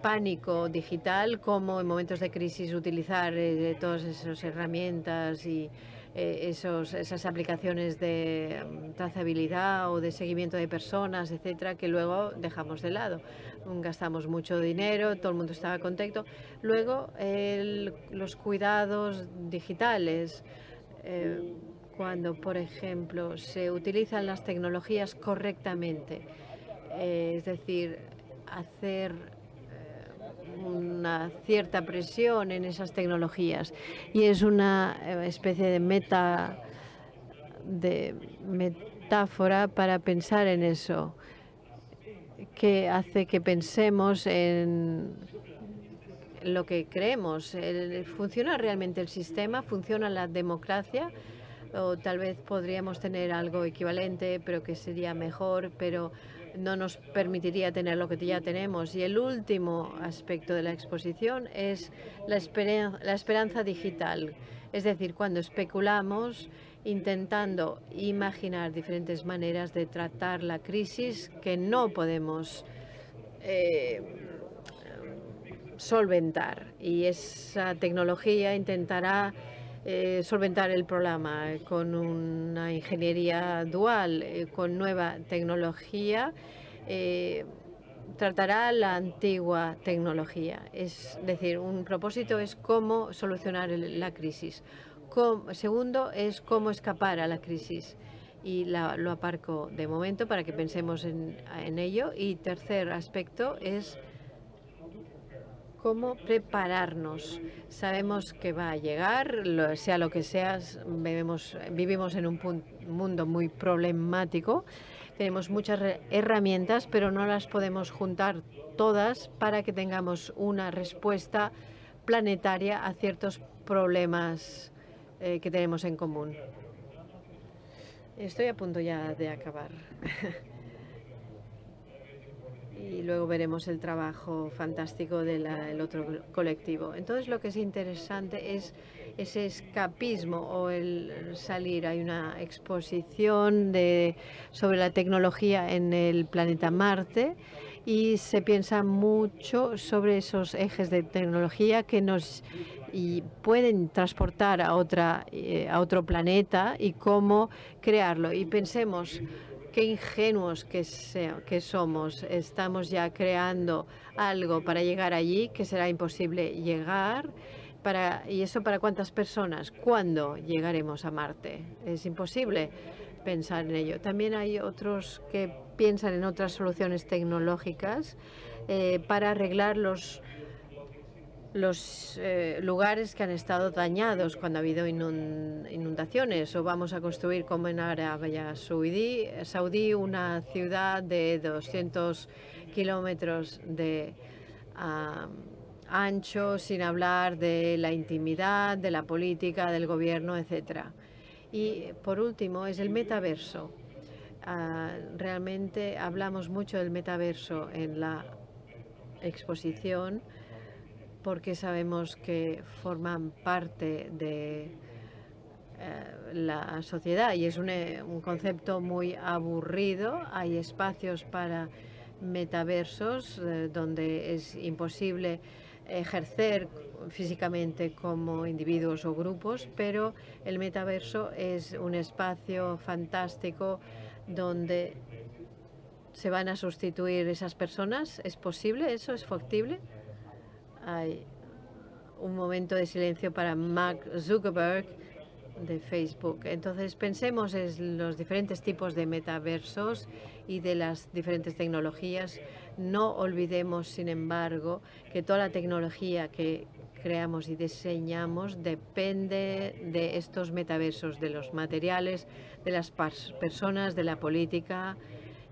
pánico digital, cómo en momentos de crisis utilizar todas esas herramientas y esas aplicaciones de trazabilidad o de seguimiento de personas, etcétera, que luego dejamos de lado. Gastamos mucho dinero, todo el mundo estaba contento. Luego, los cuidados digitales, cuando, por ejemplo, se utilizan las tecnologías correctamente, es decir, hacer una cierta presión en esas tecnologías, y es una especie de metáfora para pensar en eso, que hace que pensemos en lo que creemos. ¿Funciona realmente el sistema? ¿Funciona la democracia? O tal vez podríamos tener algo equivalente, pero que sería mejor, pero no nos permitiría tener lo que ya tenemos. Y el último aspecto de la exposición es la esperanza digital. Es decir, cuando especulamos intentando imaginar diferentes maneras de tratar la crisis que no podemos solventar. Y esa tecnología intentará solventar el problema con una ingeniería dual, con nueva tecnología. Tratará la antigua tecnología. Es decir, un propósito es cómo solucionar la crisis. Segundo es cómo escapar a la crisis. Y lo aparco de momento para que pensemos en ello. Y tercer aspecto es cómo prepararnos. Sabemos que va a llegar, sea lo que sea, vivimos en un mundo muy problemático. Tenemos muchas herramientas, pero no las podemos juntar todas para que tengamos una respuesta planetaria a ciertos problemas que tenemos en común. Estoy a punto ya de acabar. Y luego veremos el trabajo fantástico del otro colectivo. Entonces, lo que es interesante es ese escapismo o el salir. Hay una exposición sobre la tecnología en el planeta Marte y se piensa mucho sobre esos ejes de tecnología que nos pueden transportar a otro planeta y cómo crearlo. Y pensemos qué ingenuos que somos. Estamos ya creando algo para llegar allí que será imposible llegar. ¿Y eso para cuántas personas? ¿Cuándo llegaremos a Marte? Es imposible pensar en ello. También hay otros que piensan en otras soluciones tecnológicas para arreglar los lugares que han estado dañados cuando ha habido inundaciones, o vamos a construir como en Arabia Saudí una ciudad de 200 kilómetros de ancho, sin hablar de la intimidad, de la política, del gobierno, etc. Y por último es el metaverso. Realmente hablamos mucho del metaverso en la exposición, porque sabemos que forman parte de la sociedad y es un concepto muy aburrido. Hay espacios para metaversos donde es imposible ejercer físicamente como individuos o grupos, pero el metaverso es un espacio fantástico donde se van a sustituir esas personas. ¿Es posible eso? ¿Es factible? Hay un momento de silencio para Mark Zuckerberg de Facebook. Entonces pensemos en los diferentes tipos de metaversos y de las diferentes tecnologías. No olvidemos, sin embargo, que toda la tecnología que creamos y diseñamos depende de estos metaversos, de los materiales, de las personas, de la política,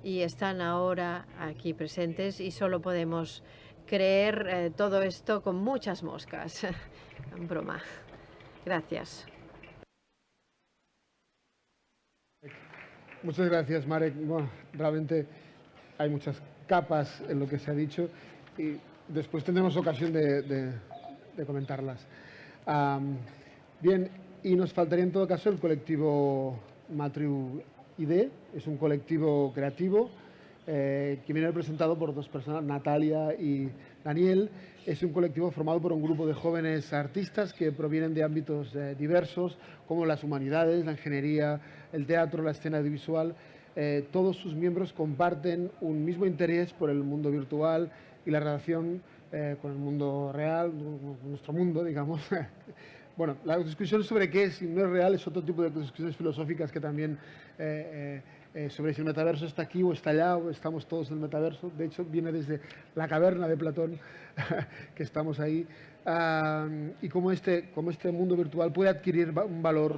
y están ahora aquí presentes y solo podemos creer todo esto con muchas moscas. Broma. Gracias. Muchas gracias, Marek. Bueno, realmente hay muchas capas en lo que se ha dicho y después tendremos ocasión de comentarlas. Bien, y nos faltaría en todo caso el colectivo Matriu ID. Es un colectivo creativo que viene representado por dos personas, Natalia y Daniel. Es un colectivo formado por un grupo de jóvenes artistas que provienen de ámbitos diversos, como las humanidades, la ingeniería, el teatro, la escena audiovisual. Todos sus miembros comparten un mismo interés por el mundo virtual y la relación con el mundo real, nuestro mundo, digamos. Bueno, la discusión sobre qué es y no es real es otro tipo de discusiones filosóficas que también sobre si el metaverso está aquí o está allá, o estamos todos en el metaverso. De hecho, viene desde la caverna de Platón, que estamos ahí. Y cómo este mundo virtual puede adquirir un valor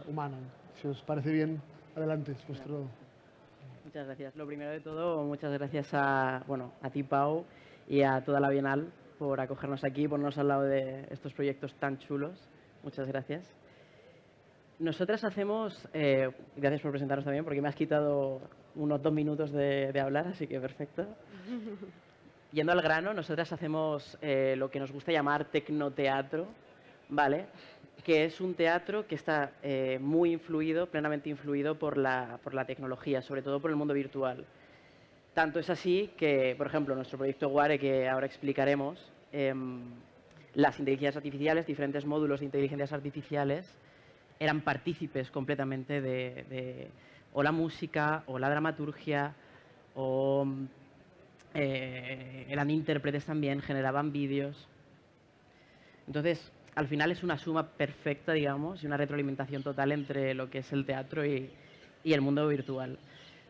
humano. Si os parece bien, adelante, es vuestro... Muchas gracias. Lo primero de todo, muchas gracias a ti, Pau, y a toda la Bienal por acogernos aquí, ponernos al lado de estos proyectos tan chulos. Muchas gracias. Nosotras hacemos, gracias por presentaros también, porque me has quitado unos 2 minutos de hablar, así que perfecto. Yendo al grano, nosotras hacemos lo que nos gusta llamar tecnoteatro, ¿vale? Que es un teatro que está muy influido, plenamente influido por la tecnología, sobre todo por el mundo virtual. Tanto es así que, por ejemplo, nuestro proyecto WARE, que ahora explicaremos, las inteligencias artificiales, diferentes módulos de inteligencias artificiales, eran partícipes completamente de o la música, o la dramaturgia, o eran intérpretes también, generaban vídeos. Entonces, al final es una suma perfecta, digamos, y una retroalimentación total entre lo que es el teatro y el mundo virtual.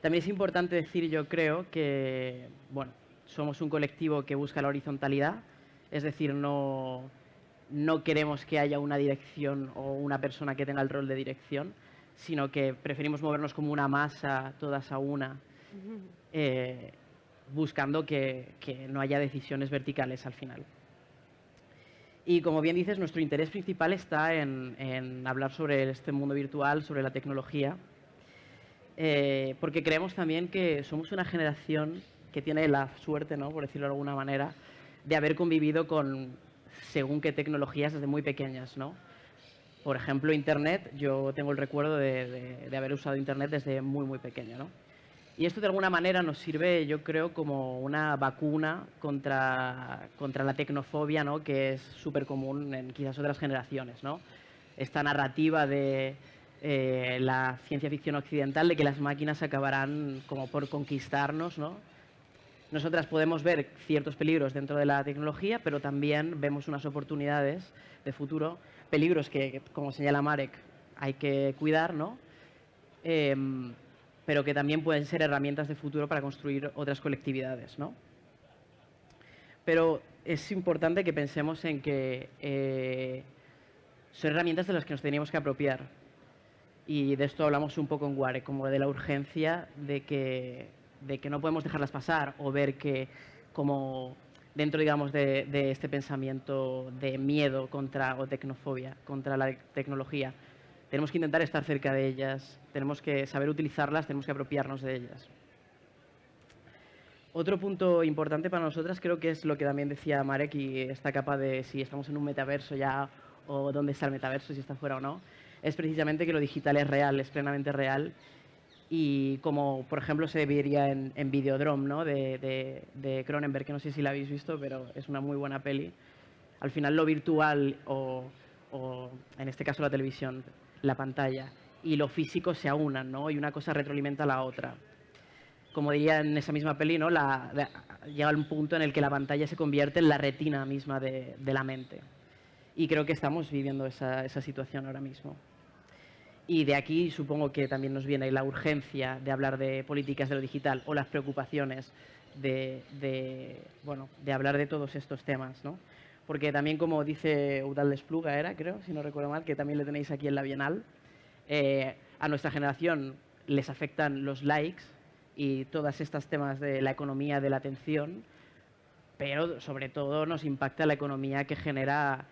También es importante decir, yo creo, que bueno, somos un colectivo que busca la horizontalidad, Es decir, no queremos que haya una dirección o una persona que tenga el rol de dirección, sino que preferimos movernos como una masa, todas a una, buscando que no haya decisiones verticales al final. Y como bien dices, nuestro interés principal está en hablar sobre este mundo virtual, sobre la tecnología, porque creemos también que somos una generación que tiene la suerte, ¿no?, por decirlo de alguna manera, de haber convivido con según qué tecnologías desde muy pequeñas, ¿no? Por ejemplo, Internet. Yo tengo el recuerdo de haber usado Internet desde muy, muy pequeño, ¿no? Y esto de alguna manera nos sirve, yo creo, como una vacuna contra la tecnofobia, ¿no?, que es súper común en quizás otras generaciones, ¿no? Esta narrativa de la ciencia ficción occidental de que las máquinas acabarán como por conquistarnos, ¿no? Nosotras podemos ver ciertos peligros dentro de la tecnología, pero también vemos unas oportunidades de futuro, peligros que, como señala Marek, hay que cuidar, ¿no? Pero que también pueden ser herramientas de futuro para construir otras colectividades, ¿no? Pero es importante que pensemos en que son herramientas de las que nos teníamos que apropiar. Y de esto hablamos un poco en Ware, como de la urgencia de que no podemos dejarlas pasar, o ver que como dentro, digamos, de este pensamiento de miedo o tecnofobia contra la tecnología, tenemos que intentar estar cerca de ellas, tenemos que saber utilizarlas, tenemos que apropiarnos de ellas. Otro punto importante para nosotras creo que es lo que también decía Marek, y esta capa de si estamos en un metaverso ya o dónde está el metaverso, si está fuera o no, es precisamente que lo digital es real, es plenamente real. Y como, por ejemplo, se vería en Videodrome, ¿no?, de Cronenberg, que no sé si la habéis visto, pero es una muy buena peli. Al final lo virtual o en este caso la televisión, la pantalla, y lo físico se aunan, ¿no?, y una cosa retroalimenta a la otra. Como diría en esa misma peli, ¿no?, llega un punto en el que la pantalla se convierte en la retina misma de la mente. Y creo que estamos viviendo esa situación ahora mismo. Y de aquí supongo que también nos viene la urgencia de hablar de políticas de lo digital, o las preocupaciones de hablar de todos estos temas, ¿no? Porque también, como dice Eudald Espluga, creo, si no recuerdo mal, que también le tenéis aquí en la Bienal, a nuestra generación les afectan los likes y todos estos temas de la economía de la atención, pero sobre todo nos impacta la economía que genera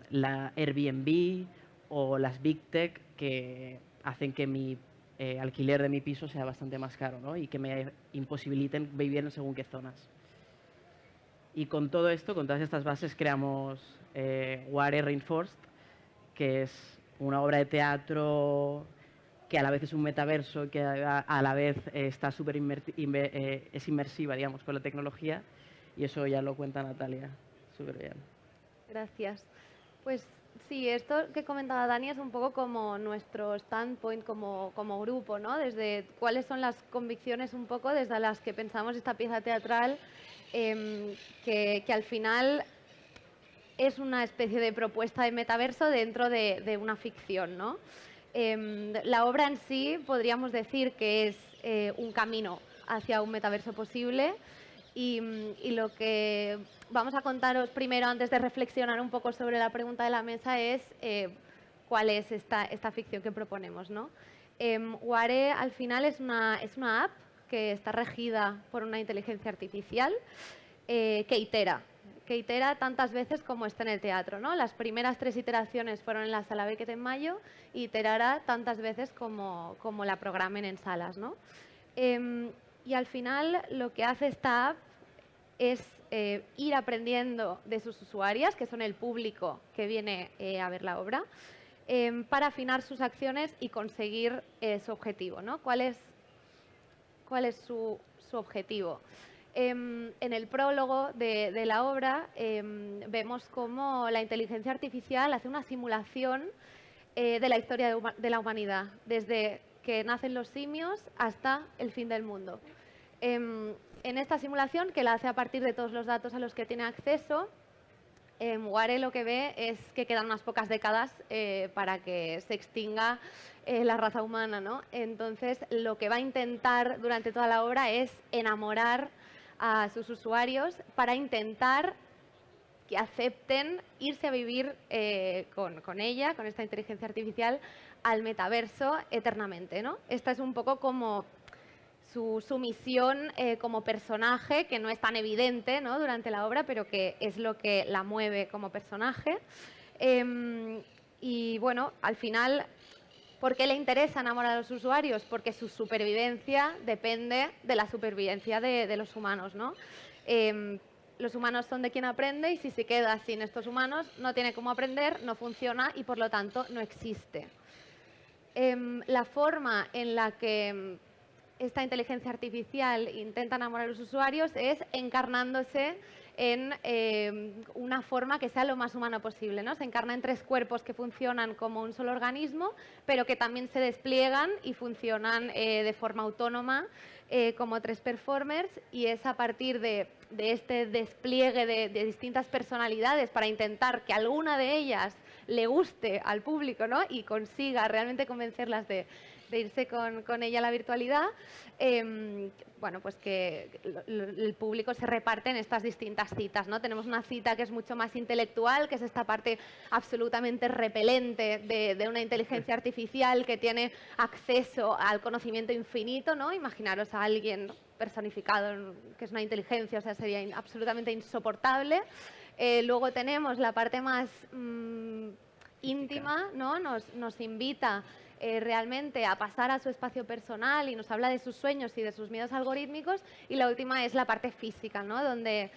la Airbnb o las Big Tech, que hacen que mi alquiler de mi piso sea bastante más caro, ¿no?, y que me imposibiliten vivir en según qué zonas. Y con todo esto, con todas estas bases, creamos Ware Reinforced, que es una obra de teatro que a la vez es un metaverso, que a la vez está súper es inmersiva, digamos, con la tecnología, y eso ya lo cuenta Natalia súper bien. Gracias. Pues sí, esto que comentaba Dani es un poco como nuestro standpoint como grupo, ¿no? Desde cuáles son las convicciones un poco desde las que pensamos esta pieza teatral, que al final es una especie de propuesta de metaverso dentro de una ficción, ¿no? La obra en sí podríamos decir que es un camino hacia un metaverso posible, y lo que vamos a contaros primero, antes de reflexionar un poco sobre la pregunta de la mesa, es cuál es esta ficción que proponemos, ¿no? Ware al final es una app que está regida por una inteligencia artificial que itera tantas veces como está en el teatro, ¿no? Las primeras 3 iteraciones fueron en la sala Beckett en mayo, y iterará tantas veces como la programen en salas, ¿no? Y al final lo que hace esta app es ir aprendiendo de sus usuarias, que son el público que viene a ver la obra, para afinar sus acciones y conseguir su objetivo, ¿no? ¿Cuál es su objetivo? En el prólogo de la obra vemos cómo la inteligencia artificial hace una simulación de la historia de la humanidad, desde que nacen los simios hasta el fin del mundo. En esta simulación, que la hace a partir de todos los datos a los que tiene acceso, Ware lo que ve es que quedan unas pocas décadas para que se extinga la raza humana, ¿no? Entonces, lo que va a intentar durante toda la obra es enamorar a sus usuarios para intentar que acepten irse a vivir con ella, con esta inteligencia artificial, al metaverso eternamente, ¿no? Esta es un poco como su misión como personaje, que no es tan evidente, ¿no?, durante la obra, pero que es lo que la mueve como personaje. Y bueno, al final, ¿por qué le interesa enamorar a los usuarios? Porque su supervivencia depende de la supervivencia de los humanos, ¿no? Los humanos son de quien aprende y si se queda sin estos humanos no tiene cómo aprender, no funciona y por lo tanto no existe. La forma en la que esta inteligencia artificial intenta enamorar a los usuarios es encarnándose en una forma que sea lo más humana posible, ¿no? Se encarna en 3 cuerpos que funcionan como un solo organismo, pero que también se despliegan y funcionan de forma autónoma como 3 performers, y es a partir de este despliegue de distintas personalidades para intentar que alguna de ellas le guste al público, ¿no?, y consiga realmente convencerlas de irse con ella a la virtualidad, bueno, pues que el público se reparte en estas distintas citas, ¿no? Tenemos una cita que es mucho más intelectual, que es esta parte absolutamente repelente de una inteligencia artificial que tiene acceso al conocimiento infinito, ¿no? Imaginaros a alguien personificado que es una inteligencia, o sea, sería absolutamente insoportable. Luego tenemos la parte más íntima, ¿no? Nos invita realmente a pasar a su espacio personal y nos habla de sus sueños y de sus miedos algorítmicos. Y la última es la parte física, ¿no?, donde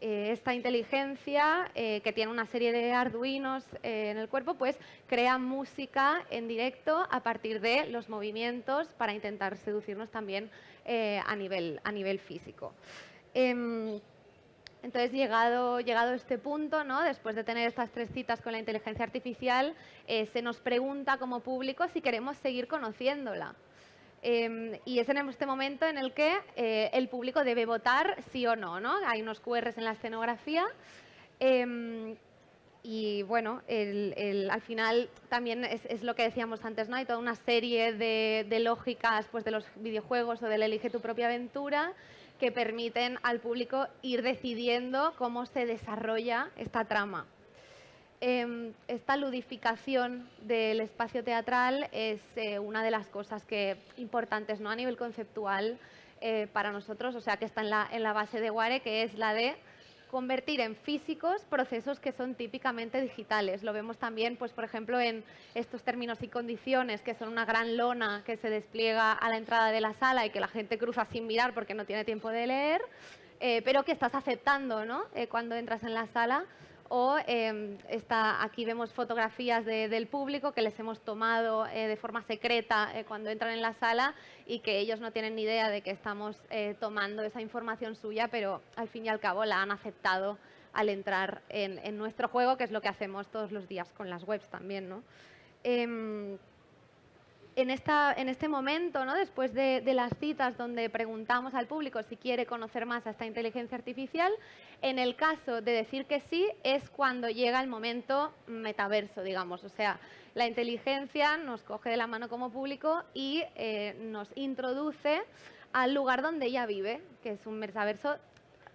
esta inteligencia, que tiene una serie de arduinos en el cuerpo, pues crea música en directo a partir de los movimientos para intentar seducirnos también a nivel físico. Entonces, llegado a este punto, ¿no?, después de tener estas 3 citas con la inteligencia artificial, se nos pregunta como público si queremos seguir conociéndola. Y es en este momento en el que el público debe votar sí o no, ¿no? Hay unos QRs en la escenografía. Y bueno, al final también es lo que decíamos antes, ¿no? Hay toda una serie de lógicas, pues, de los videojuegos o del elige tu propia aventura, que permiten al público ir decidiendo cómo se desarrolla esta trama. Esta ludificación del espacio teatral es una de las cosas importantes, ¿no?, a nivel conceptual para nosotros, o sea, que está en la base de Ware, que es la de convertir en físicos procesos que son típicamente digitales. Lo vemos también, pues, por ejemplo, en estos términos y condiciones, que son una gran lona que se despliega a la entrada de la sala y que la gente cruza sin mirar porque no tiene tiempo de leer, pero que estás aceptando, ¿no?, cuando entras en la sala. O aquí vemos fotografías del público que les hemos tomado de forma secreta cuando entran en la sala y que ellos no tienen ni idea de que estamos tomando esa información suya, pero al fin y al cabo la han aceptado al entrar en nuestro juego, que es lo que hacemos todos los días con las webs también, ¿no? En este momento, ¿no?, después de las citas donde preguntamos al público si quiere conocer más a esta inteligencia artificial, en el caso de decir que sí, es cuando llega el momento metaverso, digamos. O sea, la inteligencia nos coge de la mano como público y nos introduce al lugar donde ella vive, que es un metaverso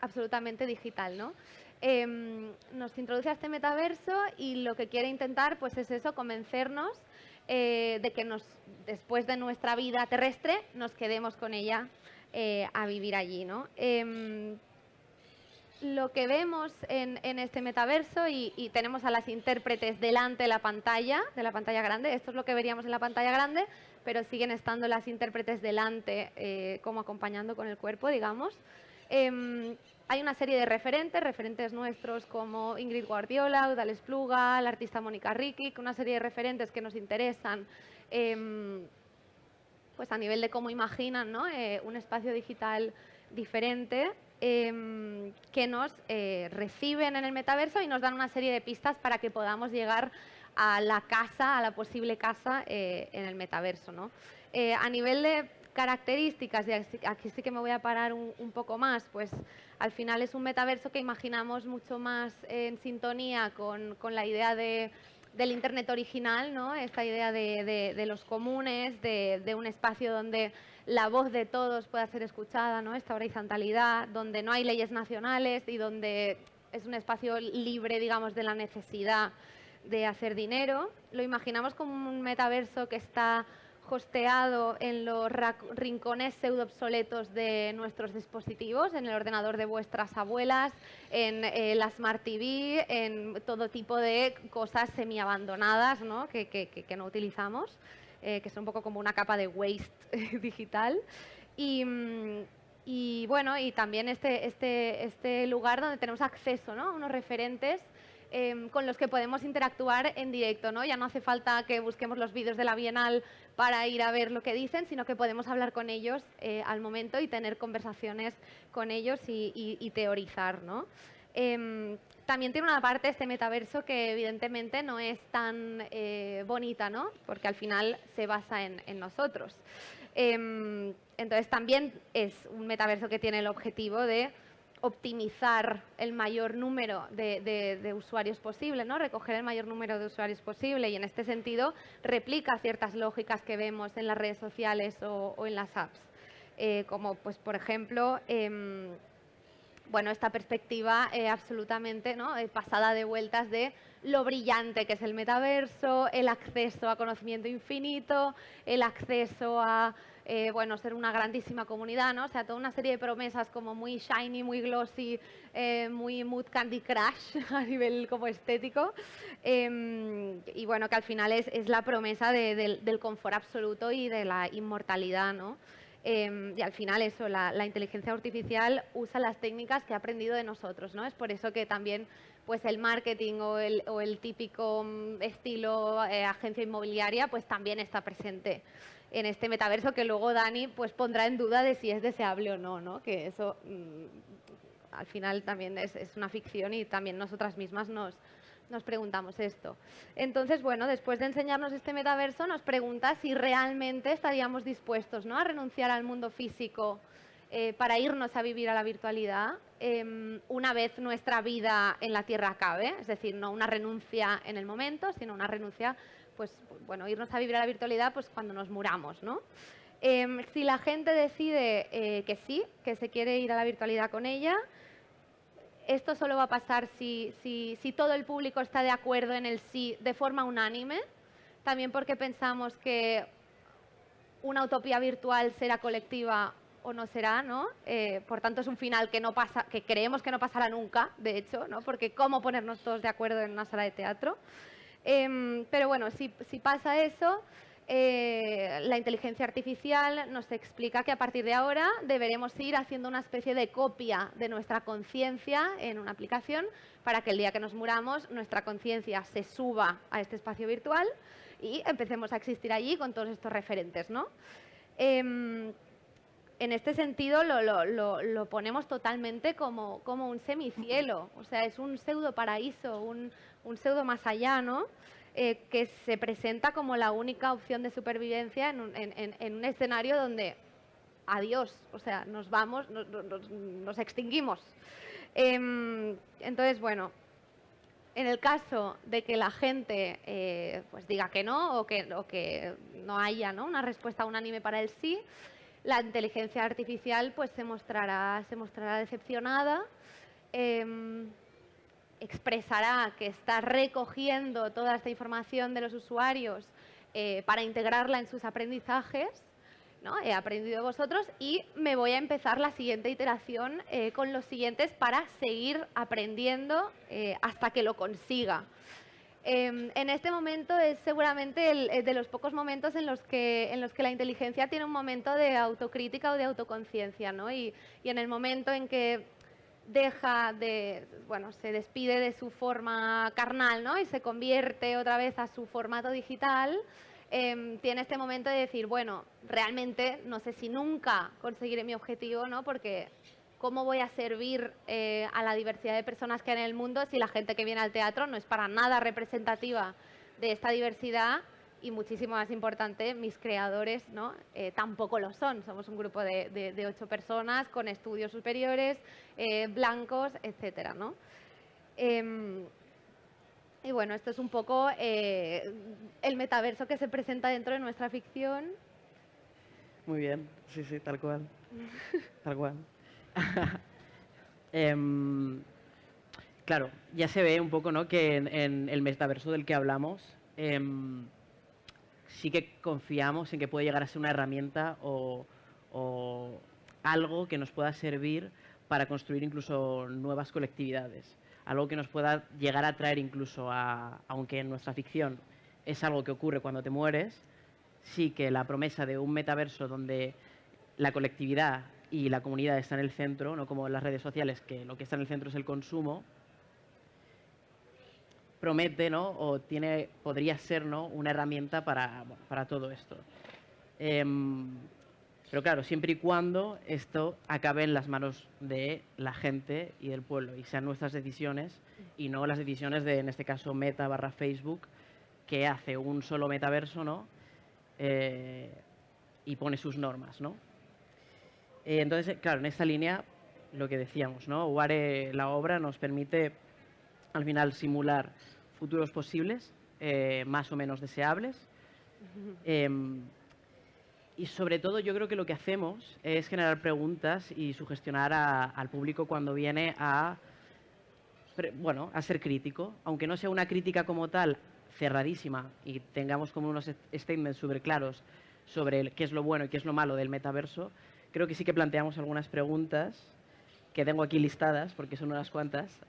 absolutamente digital, ¿no? Nos introduce a este metaverso y lo que quiere intentar, pues, es eso, convencernos de que después de nuestra vida terrestre nos quedemos con ella a vivir allí, ¿no? Lo que vemos en este metaverso, y tenemos a las intérpretes delante de la pantalla grande, esto es lo que veríamos en la pantalla grande, pero siguen estando las intérpretes delante como acompañando con el cuerpo, digamos. Hay una serie de referentes nuestros como Ingrid Guardiola, Eudal Espluga, la artista Mónica Riquic, una serie de referentes que nos interesan pues a nivel de cómo imaginan, ¿no?, un espacio digital diferente, que nos reciben en el metaverso y nos dan una serie de pistas para que podamos llegar a la casa, a la posible casa en el metaverso, ¿no? A nivel de características, y aquí sí que me voy a parar un poco más, pues al final es un metaverso que imaginamos mucho más en sintonía con la idea del Internet original, ¿no? Esta idea de los comunes, de un espacio donde la voz de todos pueda ser escuchada, ¿no? Esta horizontalidad, donde no hay leyes nacionales y donde es un espacio libre, digamos, de la necesidad de hacer dinero. Lo imaginamos como un metaverso que está hosteado en los rincones pseudo obsoletos de nuestros dispositivos, en el ordenador de vuestras abuelas, en la Smart TV, en todo tipo de cosas semi-abandonadas, ¿no? que no utilizamos, que son un poco como una capa de waste digital. Y bueno, y también este lugar donde tenemos acceso, ¿no?, a unos referentes con los que podemos interactuar en directo, ¿no? Ya no hace falta que busquemos los vídeos de la Bienal para ir a ver lo que dicen, sino que podemos hablar con ellos al momento y tener conversaciones con ellos y teorizar, ¿no? También tiene una parte este metaverso que evidentemente no es tan bonita, ¿no? Porque al final se basa en nosotros. Entonces también es un metaverso que tiene el objetivo de optimizar el mayor número de usuarios posible, ¿no? Recoger el mayor número de usuarios posible, y en este sentido replica ciertas lógicas que vemos en las redes sociales o en las apps, como pues por ejemplo bueno, esta perspectiva absolutamente, ¿no?, pasada de vueltas de lo brillante que es el metaverso, el acceso a conocimiento infinito, el acceso a bueno, ser una grandísima comunidad, ¿no? O sea, toda una serie de promesas como muy shiny, muy glossy, muy mood Candy Crush a nivel como estético. Y bueno, que al final es la promesa del confort absoluto y de la inmortalidad, ¿no? Y al final eso, la inteligencia artificial usa las técnicas que ha aprendido de nosotros, ¿no? Es por eso que también pues el marketing o el típico estilo agencia inmobiliaria pues también está presente en este metaverso, que luego Dani pues pondrá en duda de si es deseable o no, ¿no? Que eso al final también es una ficción y también nosotras mismas nos preguntamos esto. Entonces, bueno, después de enseñarnos este metaverso, nos pregunta si realmente estaríamos dispuestos, ¿no?, a renunciar al mundo físico para irnos a vivir a la virtualidad una vez nuestra vida en la Tierra acabe. Es decir, no una renuncia en el momento, sino una renuncia, pues, bueno, irnos a vivir a la virtualidad pues cuando nos muramos, ¿no? Si la gente decide que sí, que se quiere ir a la virtualidad con ella, esto solo va a pasar si todo el público está de acuerdo en el sí de forma unánime, también porque pensamos que una utopía virtual será colectiva o no será, ¿no? Por tanto, es un final que no pasa, que creemos que no pasará nunca, de hecho, ¿no? Porque ¿cómo ponernos todos de acuerdo en una sala de teatro? Pero bueno, si pasa eso, la inteligencia artificial nos explica que a partir de ahora deberemos ir haciendo una especie de copia de nuestra conciencia en una aplicación para que el día que nos muramos nuestra conciencia se suba a este espacio virtual y empecemos a existir allí con todos estos referentes, ¿no? En este sentido lo ponemos totalmente como un semicielo, o sea, es un pseudo paraíso, un pseudo más allá, ¿no? Que se presenta como la única opción de supervivencia en un escenario donde, adiós, o sea, nos vamos, nos extinguimos. Entonces, bueno, en el caso de que la gente pues diga que no o que no haya, ¿no?, una respuesta unánime para el sí, la inteligencia artificial pues se mostrará decepcionada, expresará que está recogiendo toda esta información de los usuarios para integrarla en sus aprendizajes, ¿no? He aprendido de vosotros y me voy a empezar la siguiente iteración con los siguientes para seguir aprendiendo hasta que lo consiga. En este momento es seguramente de los pocos momentos en los que la inteligencia tiene un momento de autocrítica o de autoconciencia, ¿no? Y en el momento en que se despide de su forma carnal, ¿no?, y se convierte otra vez a su formato digital, tiene este momento de decir, bueno, realmente no sé si nunca conseguiré mi objetivo, ¿no?, porque ¿cómo voy a servir a la diversidad de personas que hay en el mundo si la gente que viene al teatro no es para nada representativa de esta diversidad? Y muchísimo más importante, mis creadores, ¿no?, tampoco lo son. Somos un grupo de 8 personas con estudios superiores, blancos, etcétera, ¿no? Y bueno, esto es un poco el metaverso que se presenta dentro de nuestra ficción. Muy bien, sí, sí, tal cual. Tal cual. claro, ya se ve un poco, ¿no?, que en el metaverso del que hablamos sí que confiamos en que puede llegar a ser una herramienta o algo que nos pueda servir para construir incluso nuevas colectividades. Algo que nos pueda llegar a traer incluso aunque en nuestra ficción es algo que ocurre cuando te mueres, sí que la promesa de un metaverso donde la colectividad y la comunidad está en el centro, no como en las redes sociales, que lo que está en el centro es el consumo, promete, ¿no?, o podría ser, ¿no?, una herramienta para todo esto. Pero claro, siempre y cuando esto acabe en las manos de la gente y del pueblo y sean nuestras decisiones y no las decisiones de, en este caso, Meta / Facebook, que hace un solo metaverso, ¿no?, y pone sus normas, ¿no? Entonces, claro, en esta línea, lo que decíamos, ¿no?, Ware, la obra, nos permite al final simular futuros posibles, más o menos deseables. Y sobre todo yo creo que lo que hacemos es generar preguntas y sugestionar al público cuando viene a ser crítico, aunque no sea una crítica como tal cerradísima y tengamos como unos statements súper claros sobre qué es lo bueno y qué es lo malo del metaverso. Creo que sí que planteamos algunas preguntas que tengo aquí listadas, porque son unas cuantas.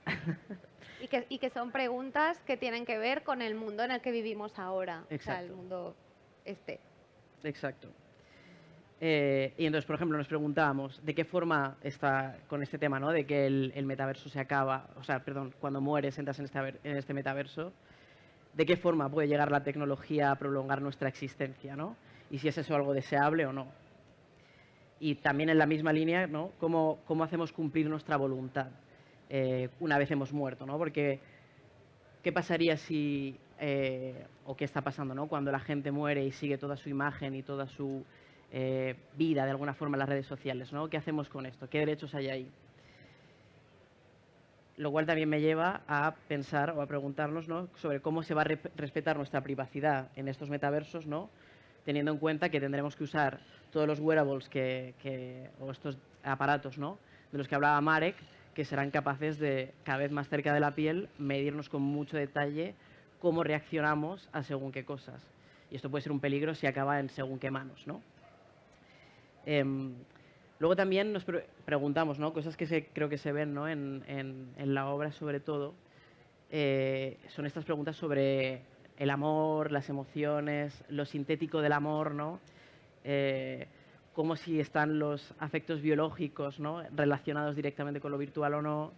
Y que son preguntas que tienen que ver con el mundo en el que vivimos ahora. Exacto. O sea, el mundo este. Exacto. Y entonces, por ejemplo, nos preguntábamos de qué forma está con este tema, ¿no?, de que el metaverso se acaba, o sea, perdón, cuando mueres entras en este metaverso, de qué forma puede llegar la tecnología a prolongar nuestra existencia, ¿no? Y si es eso algo deseable o no. Y también en la misma línea, ¿no?, cómo hacemos cumplir nuestra voluntad una vez hemos muerto, ¿no? Porque ¿qué pasaría si, o qué está pasando, ¿no?, cuando la gente muere y sigue toda su imagen y toda su vida de alguna forma en las redes sociales, ¿no? ¿Qué hacemos con esto? ¿Qué derechos hay ahí? Lo cual también me lleva a pensar o a preguntarnos, ¿no?, sobre cómo se va a respetar nuestra privacidad en estos metaversos, ¿no?, teniendo en cuenta que tendremos que usar todos los wearables o estos aparatos, ¿no?, de los que hablaba Marek, que serán capaces de, cada vez más cerca de la piel, medirnos con mucho detalle cómo reaccionamos a según qué cosas. Y esto puede ser un peligro si acaba en según qué manos, ¿no? Luego también nos preguntamos, ¿no?, cosas que creo que se ven, ¿no?, en la obra sobre todo, son estas preguntas sobre el amor, las emociones, lo sintético del amor, ¿no? Cómo si están los afectos biológicos, ¿no?, relacionados directamente con lo virtual o no.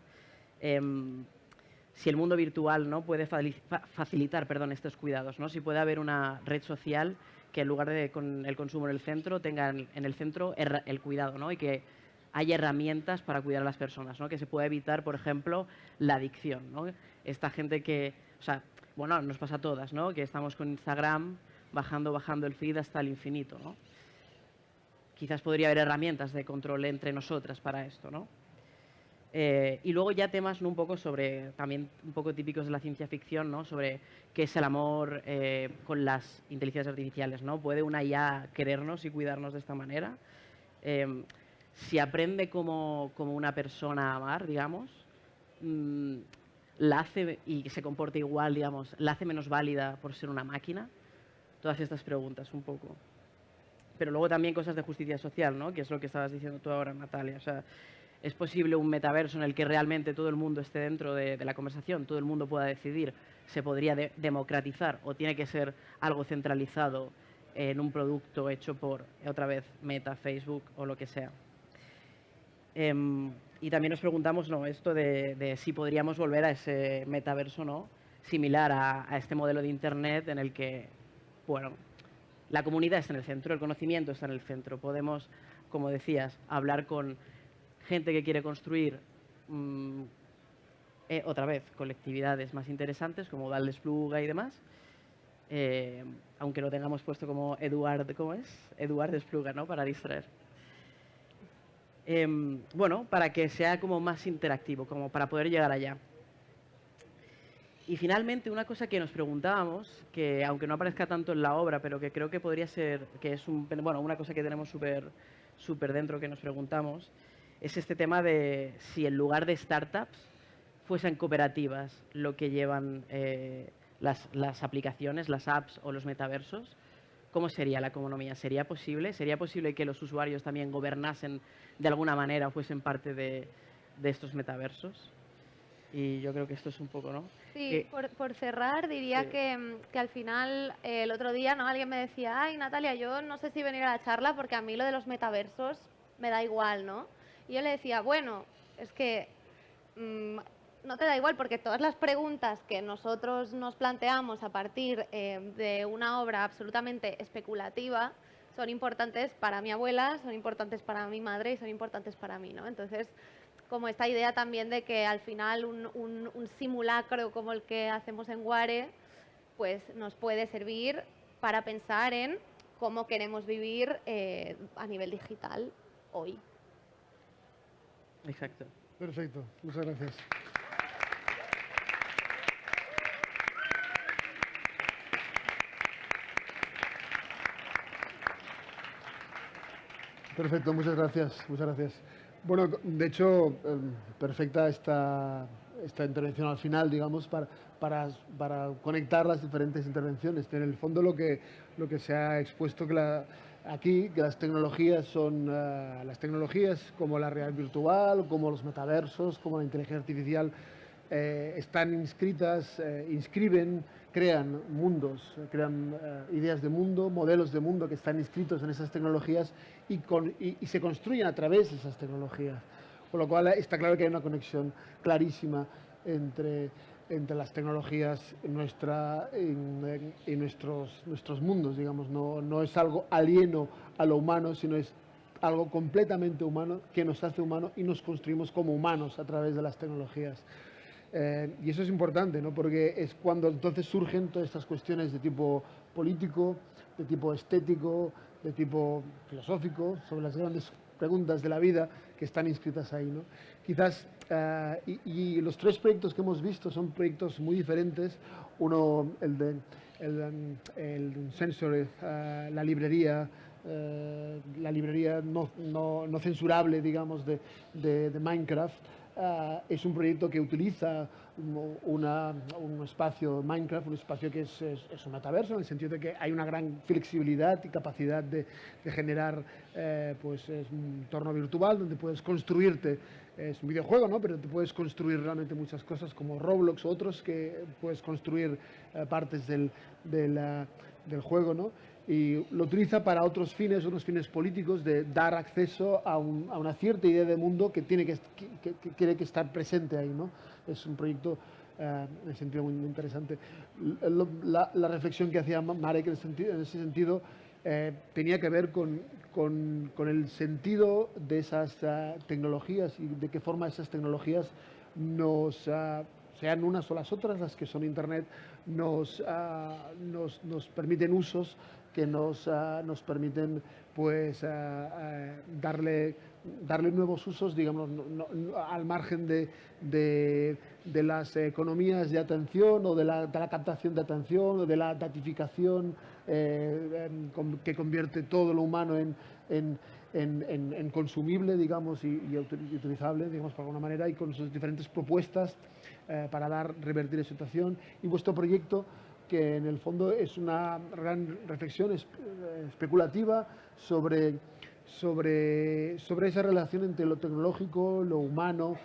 Si el mundo virtual, ¿no?, puede facilitar, estos cuidados, ¿no? Si puede haber una red social que en lugar de con el consumo en el centro, tenga en el centro el cuidado, ¿no?, y que haya herramientas para cuidar a las personas, ¿no?, que se pueda evitar, por ejemplo, la adicción, ¿no? Esta gente que, o sea, bueno, nos pasa a todas, ¿no?, que estamos con Instagram bajando el feed hasta el infinito, ¿no? Quizás podría haber herramientas de control entre nosotras para esto, ¿no? Y luego ya temas, ¿no?, un poco sobre, también un poco típicos de la ciencia ficción, ¿no?, sobre qué es el amor con las inteligencias artificiales, ¿no? ¿Puede una IA querernos y cuidarnos de esta manera? Si aprende como una persona a amar, digamos, la hace y se comporta igual, digamos, la hace menos válida por ser una máquina. Todas estas preguntas un poco. Pero luego también cosas de justicia social, ¿no?, que es lo que estabas diciendo tú ahora, Natalia. O sea, ¿es posible un metaverso en el que realmente todo el mundo esté dentro de la conversación, todo el mundo pueda decidir? ¿Se podría democratizar o tiene que ser algo centralizado en un producto hecho por, otra vez, Meta, Facebook o lo que sea? Y también nos preguntamos, ¿no?, esto de si podríamos volver a ese metaverso, ¿no?, similar a este modelo de Internet en el que, bueno, la comunidad está en el centro, el conocimiento está en el centro. Podemos, como decías, hablar con gente que quiere construir, otra vez, colectividades más interesantes, como Val d'Espluga y demás, aunque lo tengamos puesto como Eduard, ¿cómo es? Eduard d'Espluga, ¿no?, para distraer. Bueno, para que sea como más interactivo, como para poder llegar allá. Y finalmente, una cosa que nos preguntábamos, que aunque no aparezca tanto en la obra, pero que creo que podría ser, que es una cosa que tenemos súper dentro que nos preguntamos, es este tema de si en lugar de startups fuesen cooperativas lo que llevan las aplicaciones, las apps o los metaversos, ¿cómo sería la economía? ¿Sería posible? ¿Sería posible que los usuarios también gobernasen de alguna manera o fuesen parte de estos metaversos? Y yo creo que esto es un poco, ¿no? Sí, por cerrar, diría Sí. que al final, el otro día, ¿no? Alguien me decía, ay, Natalia, yo no sé si venir a la charla porque a mí lo de los metaversos me da igual, ¿no? Y yo le decía, bueno, es que no te da igual porque todas las preguntas que nosotros nos planteamos a partir de una obra absolutamente especulativa son importantes para mi abuela, son importantes para mi madre y son importantes para mí, ¿no? Entonces, como esta idea también de que al final un simulacro como el que hacemos en Ware, pues nos puede servir para pensar en cómo queremos vivir a nivel digital hoy. Exacto. Perfecto, muchas gracias. Perfecto, muchas gracias, muchas gracias. Bueno, de hecho, perfecta esta intervención al final, digamos, para conectar las diferentes intervenciones. En el fondo lo que se ha expuesto aquí, que las tecnologías son las tecnologías como la realidad virtual, como los metaversos, como la inteligencia artificial, están inscritas, inscriben, crean mundos, crean ideas de mundo, modelos de mundo que están inscritos en esas tecnologías y se construyen a través de esas tecnologías. Con lo cual está claro que hay una conexión clarísima entre las tecnologías y nuestros mundos, digamos. No es algo alieno a lo humano, sino es algo completamente humano que nos hace humanos y nos construimos como humanos a través de las tecnologías. Y eso es importante, ¿no? Porque es cuando entonces surgen todas estas cuestiones de tipo político, de tipo estético, de tipo filosófico, sobre las grandes preguntas de la vida que están inscritas ahí, ¿no? Quizás, y los tres proyectos que hemos visto son proyectos muy diferentes. Uno, el Sensory, la librería no censurable, digamos, de Minecraft. Es un proyecto que utiliza un espacio Minecraft, un espacio que es un metaverso, en el sentido de que hay una gran flexibilidad y capacidad de generar pues es un entorno virtual donde puedes construirte, es un videojuego, ¿no? Pero te puedes construir realmente muchas cosas como Roblox o otros que puedes construir partes del juego, ¿no? Y lo utiliza para otros fines políticos, de dar acceso a una cierta idea de mundo que tiene que estar presente ahí, ¿no? Es un proyecto en el sentido muy interesante. La reflexión que hacía Marek en ese sentido tenía que ver con el sentido de esas tecnologías y de qué forma esas tecnologías sean unas o las otras, las que son Internet, nos permiten usos que nos permiten pues darle nuevos usos, digamos, al margen de las economías de atención o de la captación de atención o de la datificación que convierte todo lo humano en consumible, digamos, y utilizable, digamos, por alguna manera, y con sus diferentes propuestas para revertir esa situación. Y vuestro proyecto, que en el fondo es una gran reflexión especulativa sobre esa relación entre lo tecnológico, lo humano,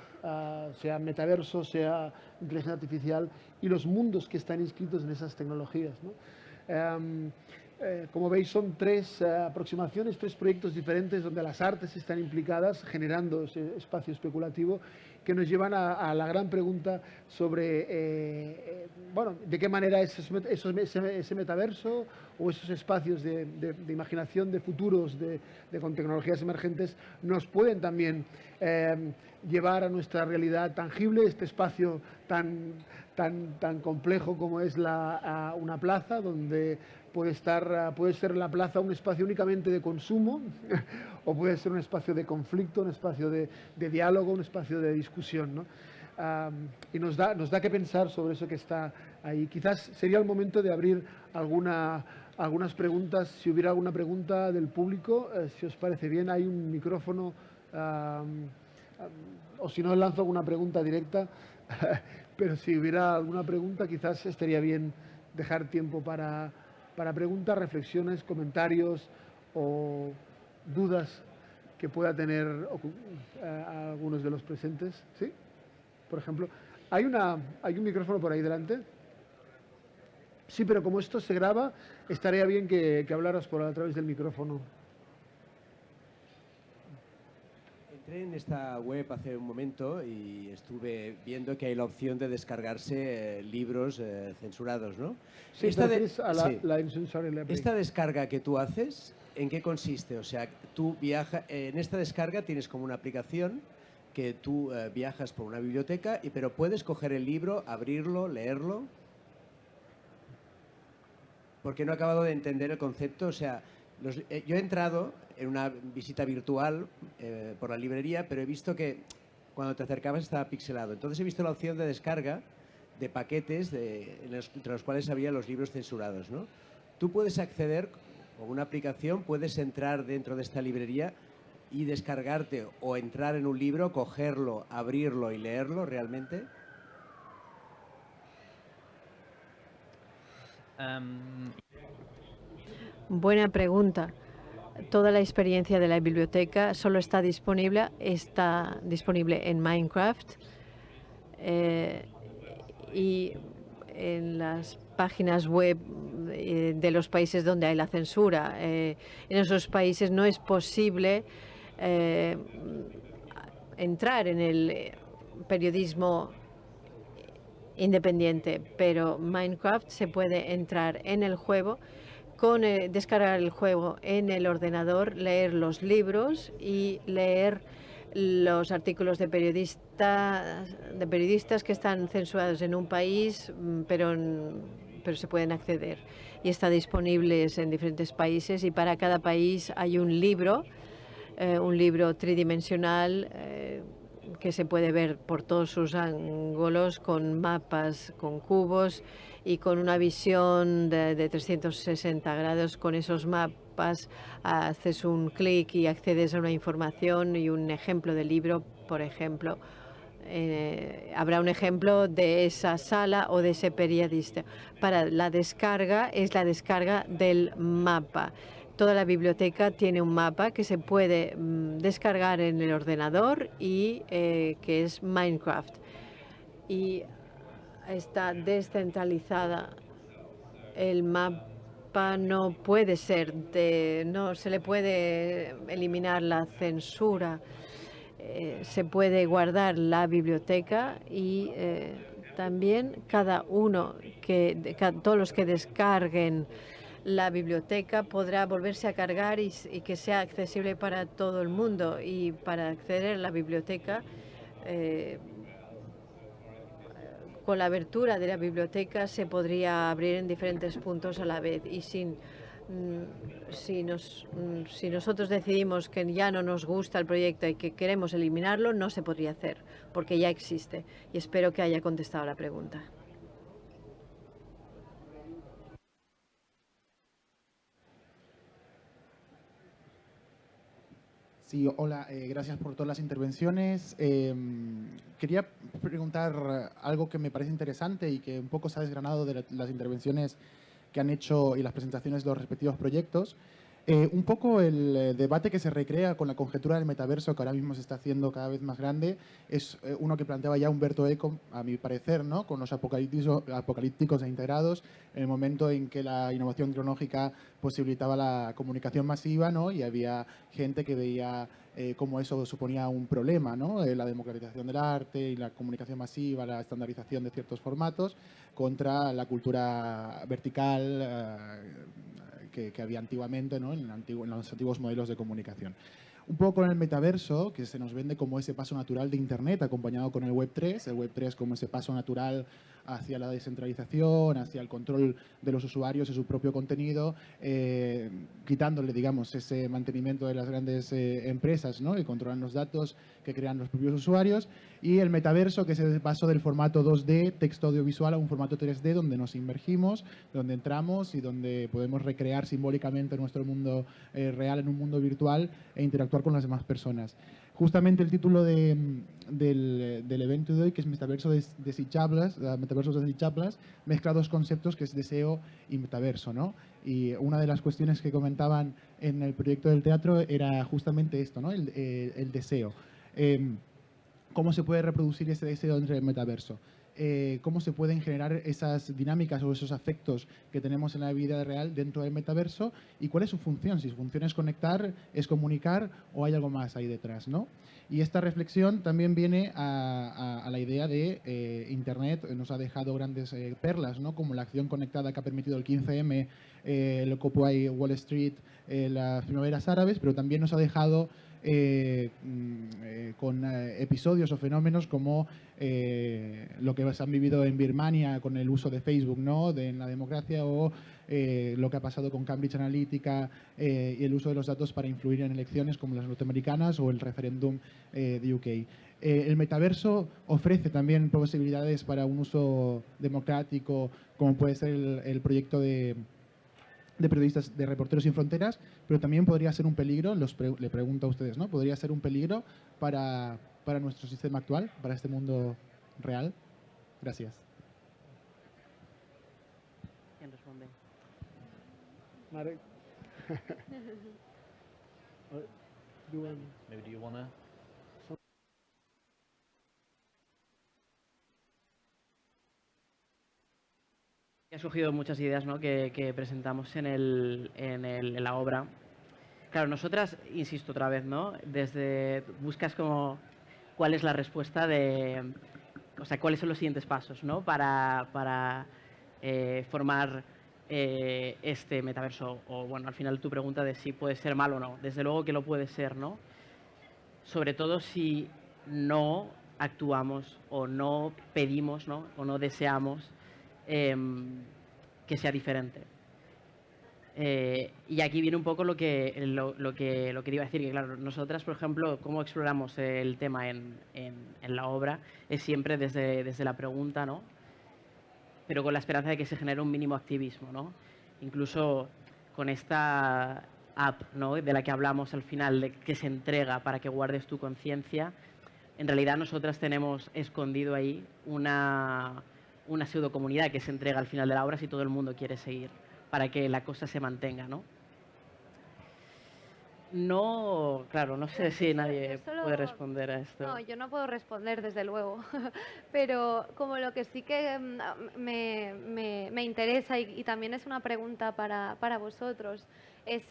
sea metaverso, sea inteligencia artificial, y los mundos que están inscritos en esas tecnologías, ¿no? Como veis, son tres aproximaciones, tres proyectos diferentes donde las artes están implicadas, generando ese espacio especulativo, que nos llevan a la gran pregunta sobre, bueno, de qué manera ese metaverso o esos espacios de imaginación de futuros con tecnologías emergentes nos pueden también llevar a nuestra realidad tangible, este espacio tan complejo como es una plaza, donde puede ser la plaza un espacio únicamente de consumo o puede ser un espacio de conflicto, un espacio de diálogo, un espacio de discusión, ¿no? Y nos da que pensar sobre eso que está ahí. Quizás sería el momento de abrir algunas preguntas, si hubiera alguna pregunta del público, si os parece bien. Hay un micrófono, o si no, lanzo alguna pregunta directa. Pero si hubiera alguna pregunta, quizás estaría bien dejar tiempo para preguntas, reflexiones, comentarios o dudas que pueda tener algunos de los presentes. ¿Sí? Por ejemplo, ¿hay un micrófono por ahí delante? Sí, pero como esto se graba, estaría bien que hablaras a través del micrófono. Entré en esta web hace un momento y estuve viendo que hay la opción de descargarse libros censurados, ¿no? Sí, Esta la Incensory Library. ¿Esta descarga que tú haces, en qué consiste? O sea, tú viajas, en esta descarga tienes como una aplicación que tú viajas por una biblioteca, pero puedes coger el libro, abrirlo, leerlo. Porque no he acabado de entender el concepto. O sea, yo he entrado en una visita virtual por la librería, pero he visto que cuando te acercabas estaba pixelado. Entonces he visto la opción de descarga de paquetes entre los cuales había los libros censurados, ¿no? Tú puedes acceder con una aplicación, puedes entrar dentro de esta librería y descargarte o entrar en un libro, cogerlo, abrirlo y leerlo realmente. Buena pregunta. Toda la experiencia de la biblioteca solo está disponible en Minecraft y en las páginas web de los países donde hay la censura. En esos países no es posible entrar en el periodismo independiente, pero Minecraft se puede entrar en el juego, descargar el juego en el ordenador, leer los libros y leer los artículos de periodistas que están censurados en un país, pero se pueden acceder. Y está disponibles en diferentes países y para cada país hay un libro tridimensional que se puede ver por todos sus ángulos, con mapas, con cubos y con una visión de 360 grados. Con esos mapas haces un clic y accedes a una información y un ejemplo de libro, por ejemplo. Habrá un ejemplo de esa sala o de ese periodista. Para la descarga es la descarga del mapa. Toda la biblioteca tiene un mapa que se puede descargar en el ordenador y que es Minecraft. Y está descentralizada. El mapa no puede ser, no se le puede eliminar la censura. Se puede guardar la biblioteca y también todos los que descarguen la biblioteca podrá volverse a cargar y que sea accesible para todo el mundo. Y para acceder a la biblioteca, con la abertura de la biblioteca se podría abrir en diferentes puntos a la vez. Y si nosotros decidimos que ya no nos gusta el proyecto y que queremos eliminarlo, no se podría hacer, porque ya existe. Y espero que haya contestado la pregunta. Sí, hola, gracias por todas las intervenciones. Quería preguntar algo que me parece interesante y que un poco se ha desgranado de las intervenciones que han hecho y las presentaciones de los respectivos proyectos. Un poco el debate que se recrea con la conjetura del metaverso, que ahora mismo se está haciendo cada vez más grande, es uno que planteaba ya Umberto Eco, a mi parecer, ¿no? Con los apocalípticos e integrados, en el momento en que la innovación tecnológica posibilitaba la comunicación masiva, ¿no? Y había gente que veía cómo eso suponía un problema, ¿no? La democratización del arte y la comunicación masiva, la estandarización de ciertos formatos, contra la cultura vertical que había antiguamente, ¿no? en los antiguos modelos de comunicación. Un poco con el metaverso, que se nos vende como ese paso natural de Internet, acompañado con el Web3, como ese paso natural hacia la descentralización, hacia el control de los usuarios y su propio contenido, quitándole, digamos, ese mantenimiento de las grandes empresas, ¿no? que controlan los datos que crean los propios usuarios, y el metaverso, que es el paso del formato 2D, texto audiovisual, a un formato 3D, donde nos inmergimos, donde entramos y donde podemos recrear simbólicamente nuestro mundo real en un mundo virtual e interactuar interactuar con las demás personas. Justamente el título del evento de hoy, que es Metaversos desitjables, mezcla dos conceptos que es deseo y metaverso, ¿no? Y una de las cuestiones que comentaban en el proyecto del teatro era justamente esto, ¿no? El deseo. ¿Cómo se puede reproducir ese deseo dentro del metaverso? Cómo se pueden generar esas dinámicas o esos afectos que tenemos en la vida real dentro del metaverso y cuál es su función, si su función es conectar, es comunicar o hay algo más ahí detrás, ¿no? Y esta reflexión también viene a la idea de Internet nos ha dejado grandes perlas, ¿no? Como la acción conectada que ha permitido el 15M, el Occupy Wall Street, las primaveras árabes, pero también nos ha dejado con episodios o fenómenos como lo que se han vivido en Birmania con el uso de Facebook, ¿no? En la democracia, o lo que ha pasado con Cambridge Analytica y el uso de los datos para influir en elecciones como las norteamericanas o el referéndum de UK. El metaverso ofrece también posibilidades para un uso democrático, como puede ser el proyecto de periodistas, de Reporteros Sin Fronteras, pero también podría ser un peligro, le pregunto a ustedes, ¿no? ¿Podría ser un peligro para nuestro sistema actual, para este mundo real? Gracias. ¿Quién responde? Marek. Maybe do you wanna? He surgido muchas ideas, ¿no? que presentamos en la obra. Claro, nosotras, insisto otra vez, ¿no? Buscas como cuál es la respuesta o sea, cuáles son los siguientes pasos, ¿no? Para formar este metaverso, o bueno, al final tu pregunta de si puede ser malo o no. Desde luego que lo puede ser, ¿no? Sobre todo si no actuamos o no pedimos, ¿no? O no deseamos que sea diferente. Y aquí viene un poco lo que iba a decir, que claro, nosotras, por ejemplo, cómo exploramos el tema en la obra es siempre desde la pregunta, ¿no? Pero con la esperanza de que se genere un mínimo activismo, ¿no? Incluso con esta app, ¿no? De la que hablamos al final, que se entrega para que guardes tu conciencia, en realidad nosotras tenemos escondido ahí una pseudocomunidad que se entrega al final de la obra si todo el mundo quiere seguir, para que la cosa se mantenga, ¿no? No, claro, no sé si nadie puede responder a esto. No, yo no puedo responder, desde luego, pero como lo que sí que me interesa y también es una pregunta para vosotros, es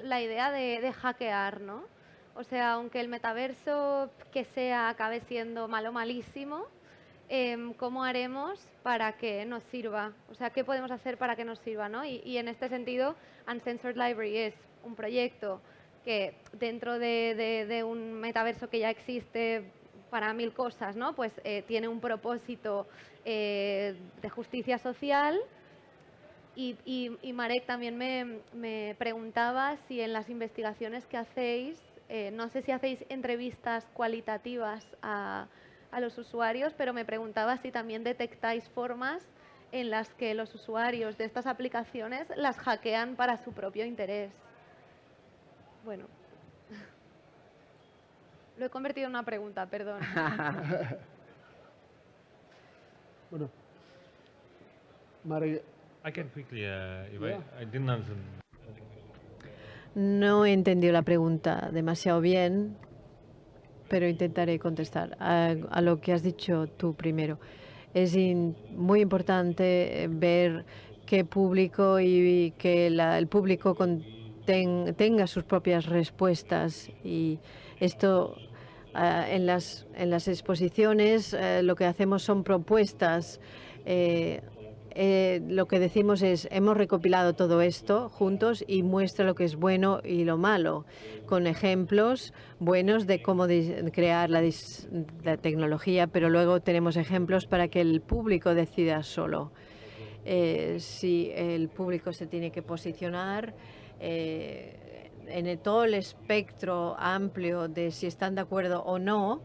la idea de hackear, ¿no? O sea, aunque el metaverso que sea acabe siendo malo, malísimo, ¿cómo haremos para que nos sirva? O sea, ¿qué podemos hacer para que nos sirva, ¿no? Y en este sentido, Uncensored Library es un proyecto que dentro de un metaverso que ya existe para 1000 cosas, ¿no? Pues tiene un propósito de justicia social. Y Marek también me preguntaba si en las investigaciones que hacéis, no sé si hacéis entrevistas cualitativas a los usuarios, pero me preguntaba si también detectáis formas en las que los usuarios de estas aplicaciones las hackean para su propio interés. Bueno, lo he convertido en una pregunta, perdón. Bueno, Marek. I can quickly, I didn't answer. No he entendido la pregunta demasiado bien, pero intentaré contestar a lo que has dicho tú primero. Es muy importante ver qué público y que el público tenga sus propias respuestas, y esto en las exposiciones lo que hacemos son propuestas. Lo que decimos es, hemos recopilado todo esto juntos y muestra lo que es bueno y lo malo, con ejemplos buenos de cómo crear la tecnología, pero luego tenemos ejemplos para que el público decida solo. Si el público se tiene que posicionar en todo el espectro amplio de si están de acuerdo o no,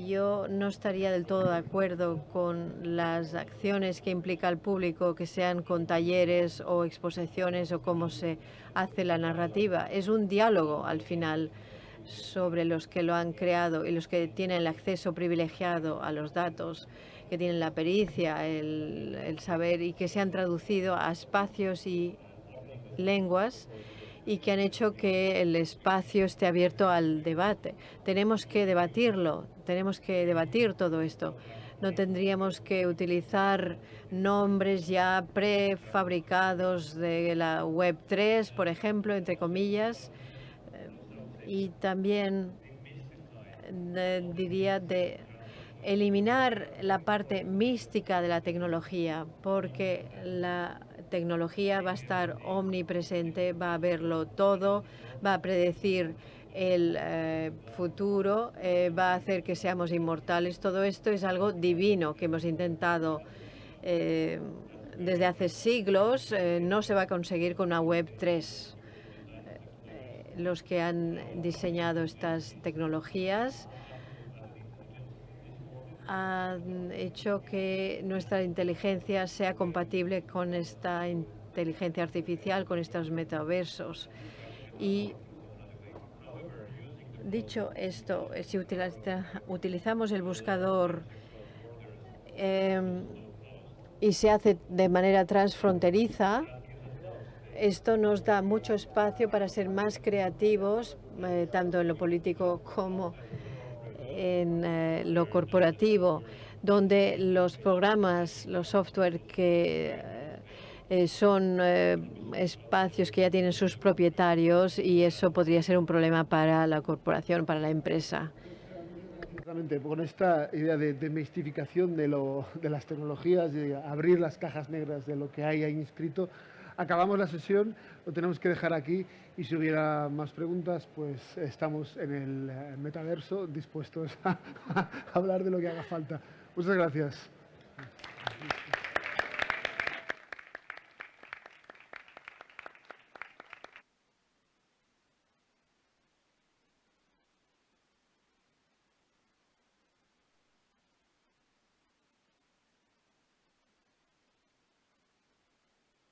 yo no estaría del todo de acuerdo con las acciones que implica el público, que sean con talleres o exposiciones o cómo se hace la narrativa. Es un diálogo al final sobre los que lo han creado y los que tienen el acceso privilegiado a los datos, que tienen la pericia, el saber y que se han traducido a espacios y lenguas y que han hecho que el espacio esté abierto al debate. Tenemos que debatirlo, tenemos que debatir todo esto. No tendríamos que utilizar nombres ya prefabricados de la Web3, por ejemplo, entre comillas, y también diría de eliminar la parte mística de la tecnología, porque la tecnología va a estar omnipresente, va a verlo todo, va a predecir el futuro, va a hacer que seamos inmortales. Todo esto es algo divino que hemos intentado desde hace siglos. No se va a conseguir con una Web3. Los que han diseñado estas tecnologías han hecho que nuestra inteligencia sea compatible con esta inteligencia artificial, con estos metaversos. Y dicho esto, si utilizamos el buscador y se hace de manera transfronteriza, esto nos da mucho espacio para ser más creativos, tanto en lo político como en lo corporativo, donde los programas, los software que son espacios que ya tienen sus propietarios y eso podría ser un problema para la corporación, para la empresa. Exactamente, con esta idea de demistificación de las tecnologías, de abrir las cajas negras de lo que hay ahí inscrito, acabamos la sesión, lo tenemos que dejar aquí y si hubiera más preguntas, pues estamos en el metaverso dispuestos a hablar de lo que haga falta. Muchas gracias.